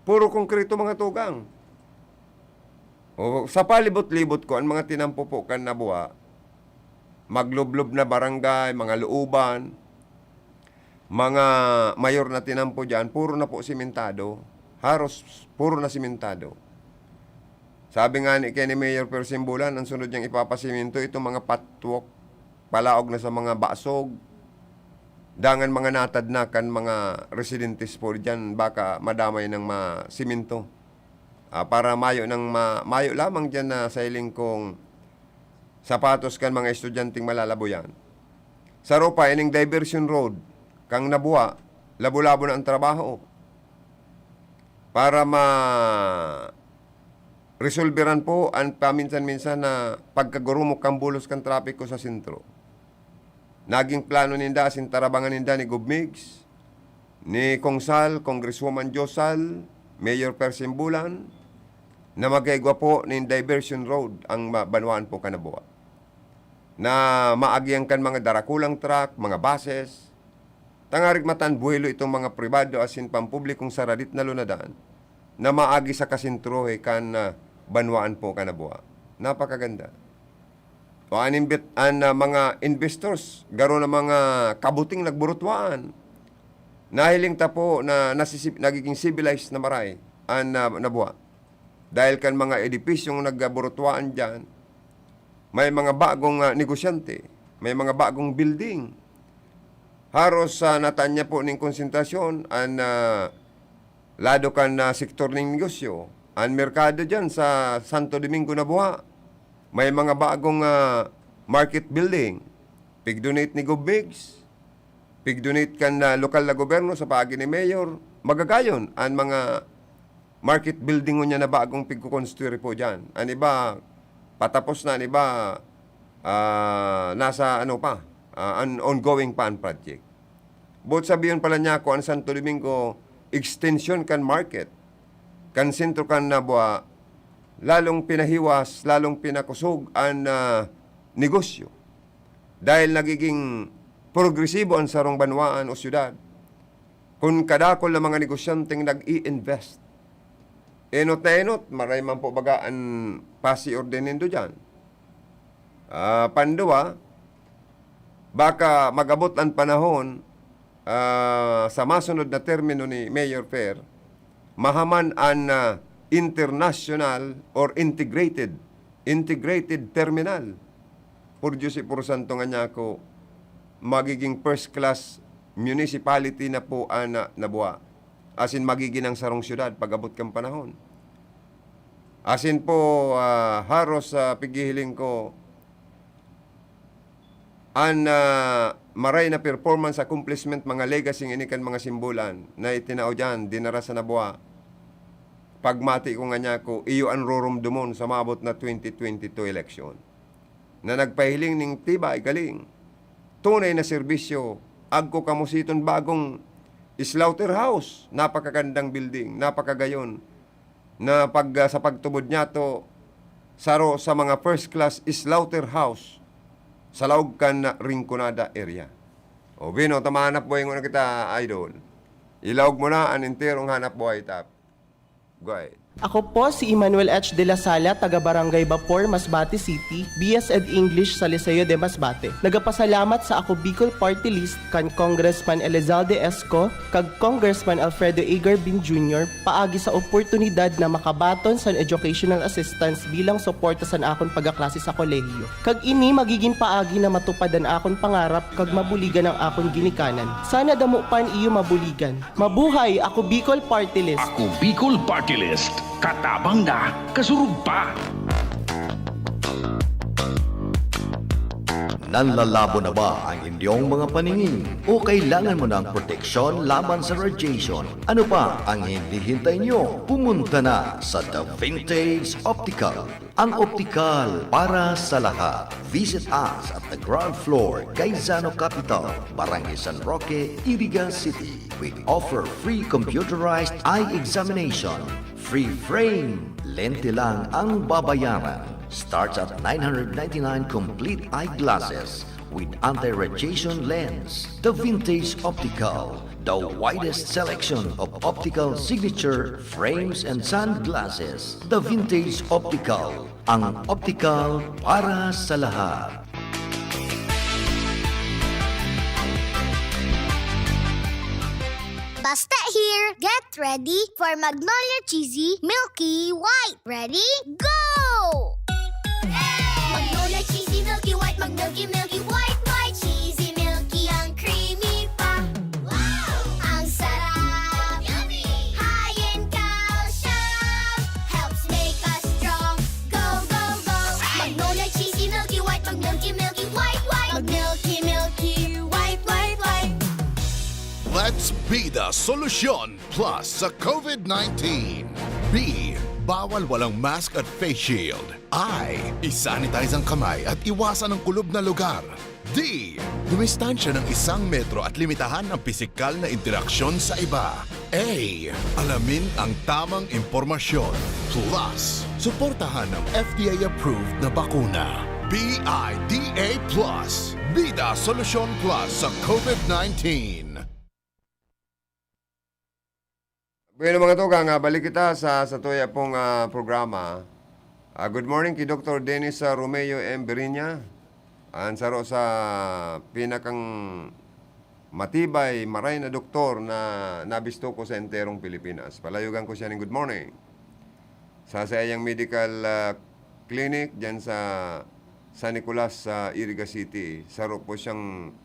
Puro konkreto mga tugang. O, sa palibot-libot ko, ang mga tinampo po kan Nabuha, maglublob na barangay, mga looban, mga mayor na tinampo dyan, puro na po simentado. Haros, puro na simentado. Sabi nga ni Mayor Persimbulan, ang sunod niyang ipapasiminto, itong mga patwalk, palaog na sa mga basog, dangan mga natadnakan, mga residentes po dyan, baka madamay ng siminto. Para mayo lamang dyan na sa iling kong sapatos kan mga estudyanteng malalaboyan. Sa Ropa, ining diversion road, kang Nabuha, labo-labo na ang trabaho. Para resolveran po ang paminsan-minsan na pagkagurumok kang bulos kang trapiko sa sentro. Naging plano ninda, sintarabangan ninda ni Gubmigs, ni Kongsal, Congresswoman Josal, Mayor Persimbulan, na magaygwa po ng diversion road ang banwaan po kanabuha. Na maagyang kan mga darakulang truck, mga buses, tangarig matan buhilo itong mga pribado asin pampublikong saradit na lunadan, na maagi sa kasintro kan banwaan po kanabuha. Napakaganda. O mga investors, garo na mga kabuting nagburutwaan, nahiling tapo na nagiging civilized na maray ang Nabuha. Dahil kan mga edipisyong nagburutwaan dyan, may mga bagong negosyante, may mga bagong building. Haros natanya po ng konsentrasyon ang lado kan na sektor ng negosyo. Ang merkado dyan sa Santo Domingo na buha. May mga bagong market building. Pig-donate ni Gobbigs. Pig-donate kan na lokal na gobyerno sa paagi ni Mayor. Magagayon ang mga market building niya na bagong pigkukonstruy po dyan. Ang iba, patapos na. Ang iba, nasa an ongoing pa ang project. But sabihin pala niya ko ang Santo Domingo extension kan market, kan sentro kan nabuha, lalong pinahiwas, lalong pinakusog ang negosyo. Dahil nagiging progresibo ang sarong banwaan o syudad. Kung kadakol na mga negosyanteng nag-i-invest. Enot na enot, maray man po bagaan pasi ordenindo dyan. Pandawa, baka magabot ang panahon sa masunod na termino ni Mayor Fair, mahaman ang international or integrated terminal. Por Diyos ipurusanto nga niya ako, magiging first class municipality na po ang nabuha. Asin magiging ang sarong syudad pag-abot kang panahon. Asin po haros sa pigihiling ko, ang maray na performance accomplishment, mga legacy inikan mga simbolan na itinao dyan, dinara sa nabuha. Pagmati ko nga niya ko, iyo ang roromdomon sa mabot na 2022 election. Na nagpahiling ning tiba ay galing. Tunay na serbisyo, agko kamusiton bagong slaughterhouse. Napakagandang building, napakagayon. Na sa pagtubod niya to, saro sa mga first class slaughterhouse sa laog kan na Rinconada area. O Bino, tamahanap buhay mo na kita, idol. Ilawag mo na ang enterong hanap buhay tap. Go ahead. Ako po si Emmanuel H. de la Sala, taga Barangay Bapor, Masbate City, BS Ed English sa Liceo de Masbate. Nagapasalamat sa ako Bicol Party List kan Congressman Elizalde Esco kag Congressman Alfredo Egar Bin Jr. paagi sa oportunidad na makabaton sa educational assistance bilang suporta sa akon pagaklase sa kolehiyo. Kag ini magiging paagi na matupadan akon pangarap kag mabuligan ang akon ginikanan. Sana damo pan iyo mabuligan. Mabuhay ako Bicol Party List. Ako Bicol Party List. Katabang na, kasurug pa. Nanlalabo na ba ang inyong mga paningin? O kailangan mo ng proteksyon laban sa radiation? Ano pa ang hindi hintay nyo? Pumunta na sa The Vintage Optical. Ang optical para sa lahat. Visit us at the ground floor, Gaisano Capital, Barangay San Roque, Irigan City. We offer free computerized eye examination. Free frame. Lente lang ang babayaran. Starts at 999 complete eyeglasses with anti-radiation lens. The Vintage Optical. The widest selection of optical signature frames and sunglasses. The Vintage Optical. Ang optical para sa lahat. Basta here, get ready for Magnolia Cheesy Milky White. Ready? Go! Magnolia Cheesy Milky White, Milky White, White, Cheesy Milky, ang creamy pa. Wow! Ang sarap! Yummy! High in calcium, helps make us strong. Go, go, go! Magnolia Cheesy Milky White, Milky White, White, Milky, White, White, White. Let's be the solution plus sa COVID-19. B. Bawal walang mask at face shield. I. Isanitize ang kamay at iwasan ang kulob na lugar. D. Dumistansya ng 1 metro at limitahan ang pisikal na interaksyon sa iba. A. Alamin ang tamang impormasyon. Plus, suportahan ang FDA-approved na bakuna. BIDA Plus. Bida Solusyon Plus sa COVID-19. Bueno mga tugang, balik kita sa tuya pong programa. Good morning kay Dr. Dennis Romeo M. Berinya. Ang saro sa pinakang matibay, maray na doktor na nabisto ko sa enterong Pilipinas. Palayugan ko siya ng good morning. Sa sayang medical clinic dyan sa San Nicolas sa Iriga City. Saro po siyang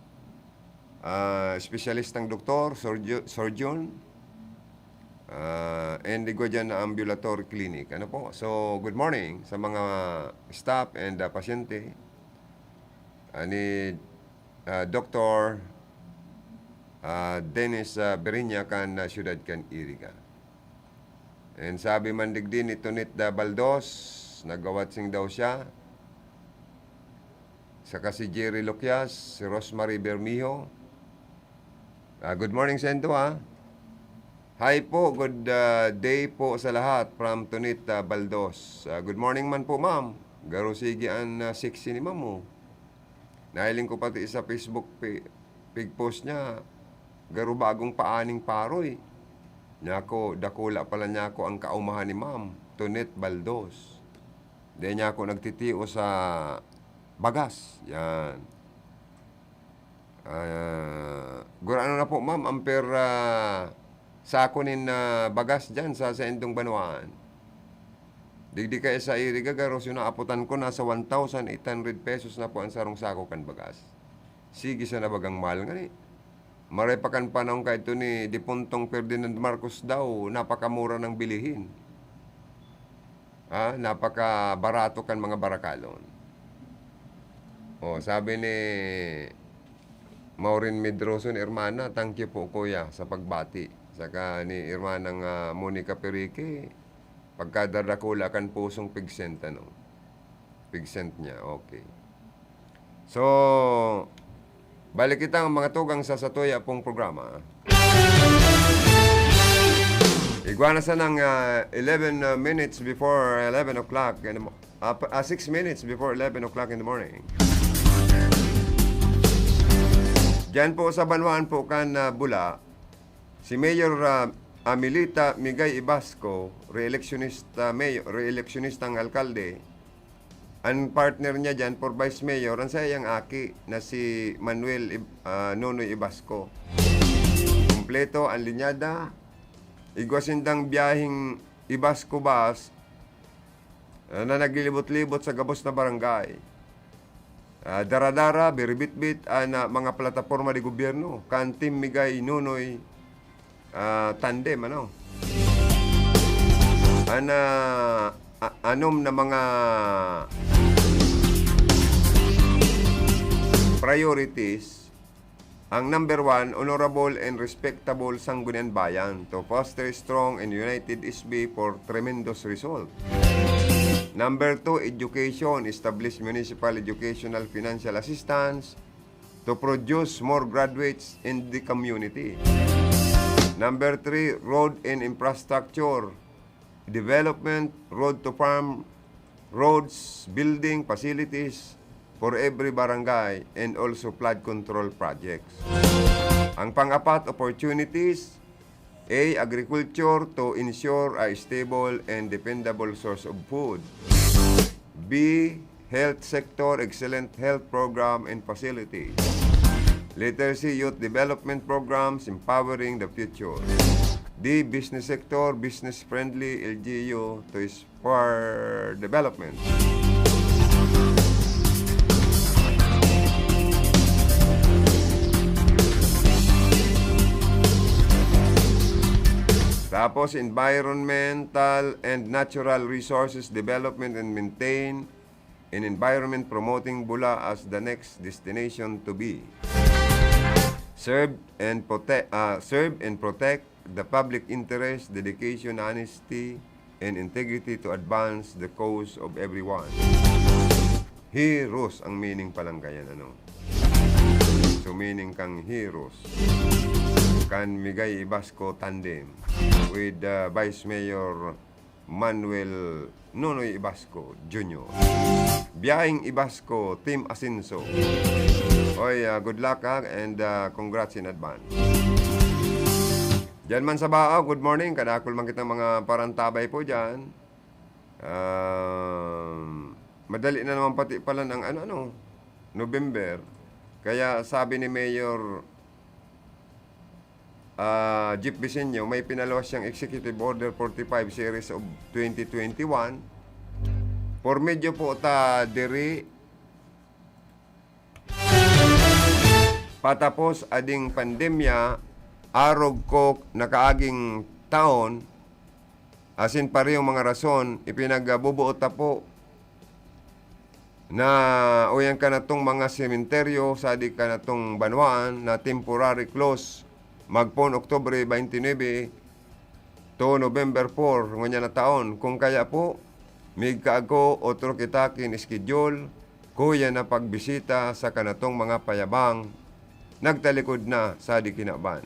specialistang doktor, surgeon. And go dyan na ambulatory clinic. Ano po? So, good morning sa mga staff and pasyente. Ni Dr. Dennis Berinya kan Siyudad kan Iriga. And sabi man digdi ni Tunit Baldos, nagawatsing daw siya. Saka si Jerry Loquias, si Rosemary Bermijo. Good morning sa inyo, ha. Hi po, good day po sa lahat from Tunit Baldos. Good morning man po, ma'am. Garo sige ang sexy ni ma'am mo. Nahiling ko pati sa Facebook pig post niya. Garo bagong paaning paroy. Nyako, dakula pala niya ako ang kaumahan ni ma'am. Tunit Baldos. Di niya ako nagtitiyo sa bagas. Yan. Gurano na po, ma'am. Amper sa akunin na bagas dyan sa Indong Banwaan. Digdi kayo sa Iriga, garos yun naaputan ko, nasa 1,800 pesos na po ang sarong sako kan bagas. Sige sa nabagang mahal nga ni. Marepakan panahon ka ito ni Dipuntong Ferdinand Marcos daw, napakamura ng bilihin. Napakabarato kan mga barakalon. Sabi ni Maureen Medroson, Irmana, thank you po kuya sa pagbati. Saka ni Irmanang Monica Perique, pagkadarakula kan pusong pigsent, pigsent niya, okay. So, balik kita ang mga tugang sa Satoya pong programa. Iguana sa ng 11 minutes before 11 o'clock, 6 minutes before 11 o'clock in the morning. Diyan po sa Banwaan po kan Bula, si Mayor Amilita Migay Ibasco, re-electionistang alkalde, ang partner niya dyan for Vice Mayor, ang sayang aki na si Manuel Nonoy Ibasco. Kompleto ang linyada, igwasindang biyahing Ibasco bus na naglilibot-libot sa gabos na barangay. Daradara, biribit-bit, mga plataforma di gobyerno, kan Team Migay Nonoy tandem, anom na mga priorities. Ang number 1, honorable and respectable Sangguniang Bayan to foster strong and united SB for tremendous result. Number 2, education, establish municipal educational financial assistance to produce more graduates in the community. Number 3, road and infrastructure development, road to farm, roads, building, facilities for every barangay, and also flood control projects. Ang pang-apat, opportunities, A, agriculture to ensure a stable and dependable source of food. B, health sector, excellent health program and facilities. Letter C, youth development programs, empowering the future. D, business sector, business-friendly LGU to inspire development. Tapos, environmental and natural resources development and maintain an environment promoting Bula as the next destination to be. Serve and protect the public interest, dedication, honesty, and integrity to advance the cause of everyone. Heroes ang meaning palang kaya, So, meaning kang heroes. Kan Migay Ibasco tandem with Vice Mayor Manuel Nonoy Ibasco Jr. Biyahing Ibasco, Team Asinso. Oy, good luck and congrats in advance. Diyan man sa Bao, good morning. Kadakol man kitang mga parantabay po dyan. Madali na naman pati pala ng November. Kaya sabi ni Mayor Jeep Vicenio, may pinalawas siyang Executive Order 45 Series of 2021 por medyo po ta diri patapos ading pandemya arog ko nakaaging taon, asin parehong mga rason, ipinagbubuot ta po na uyan ka na tong mga sementeryo, sadi ka na tong banwaan na temporary close magpon Oktubre 29 to November 4 ngunya na taon. Kung kaya po, mig kaago otro kita kin schedule kuya na pagbisita sa kanatong mga payabang nagtalikod na sa di kinaban.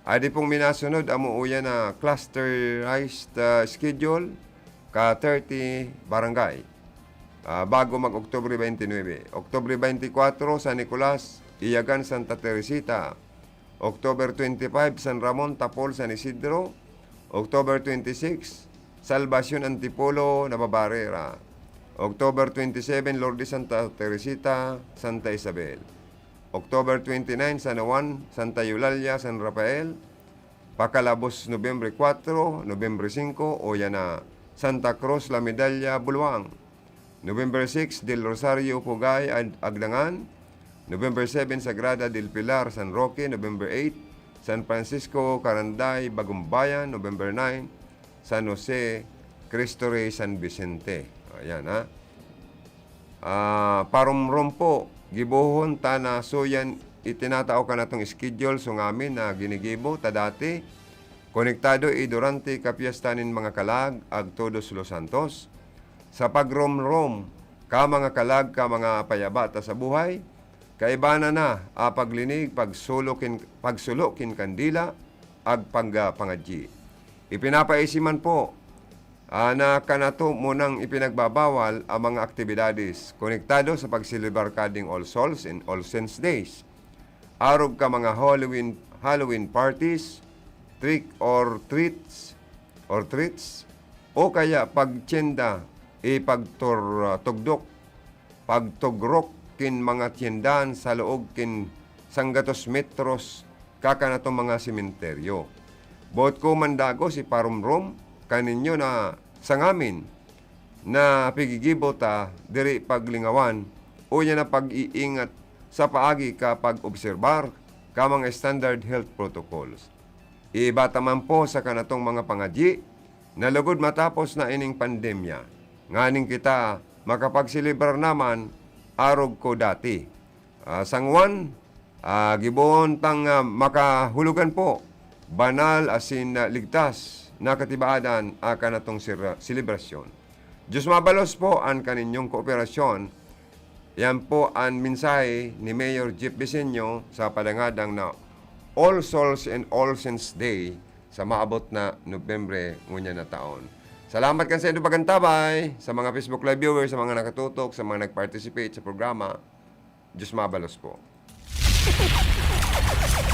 Adi pong minasunod amo uya na clusterized schedule ka 30 barangay. Bago mag Oktubre 29. Oktubre 24 San Nicolas, Iyagan, Santa Teresita. October 25 San Ramon, Tapol, San Isidro. October 26 Salvacion, Antipolo, Nababarera. October 27 Lourdes, Santa Teresita, Santa Isabel. October 29 San Juan, Santa Eulalia, San Rafael. Pakalabos Nobyembre 4, Nobyembre 5 Oyana, Santa Cruz, La Medalla, Bulwang. November 6, Del Rosario, Pugay, Agdangan. November 7, Sagrada del Pilar, San Roque. November 8, San Francisco, Caranday, Bagumbayan. November 9, San Jose, Cristo Rey, San Vicente. Ayan, ha. Parumrom po, gibuhon ta na suyan itinatao ka na itong schedule so ngamin na ginigibo ta dati. Konektado durante kapiyastanin mga kalag, ag todos Los Santos. Sa pagrom-rom, ka mga kalag, ka mga payaba ta sa buhay, kaibana na paglinig, pagsulokin kandila, ag pangadji. Ipinapaisiman po na kanato munang ipinagbabawal ang mga aktibidades konektado sa pagsilibrar kading All Souls and All Saints Days. Arog ka mga Halloween parties, trick or treats, o kaya pagtsyenda, pagtugdok, pagtugrok kin mga tiendan sa loob kin sanggatos metros kakanato mga sementeryo. Bot ko mandago si Parumrom kaninyo na sangamin na pigigibo ta diri paglingawan o yan na pag-iingat sa paagi kapag obserbar ka mga standard health protocols. Ibata man po sa kanatong mga pangadyi na lugod matapos na ining pandemya. Nganing kita makapagsilibrar naman arog ko dati. Sangwan, gibohon tang makahulugan po, banal asin ligtas na katibaadan akan atong selebrasyon. Diyos mabalos po ang kaninyong kooperasyon. Yan po ang mensahe ni Mayor Jeff Vicenio sa padangadang na All Souls and All Saints Day sa maabot na Nobyembre ngunya na taon. Salamat kan sa inyo pagantabay, sa mga Facebook Live viewers, sa mga nakatutok, sa mga nag-participate sa programa. Diyos mabalos po.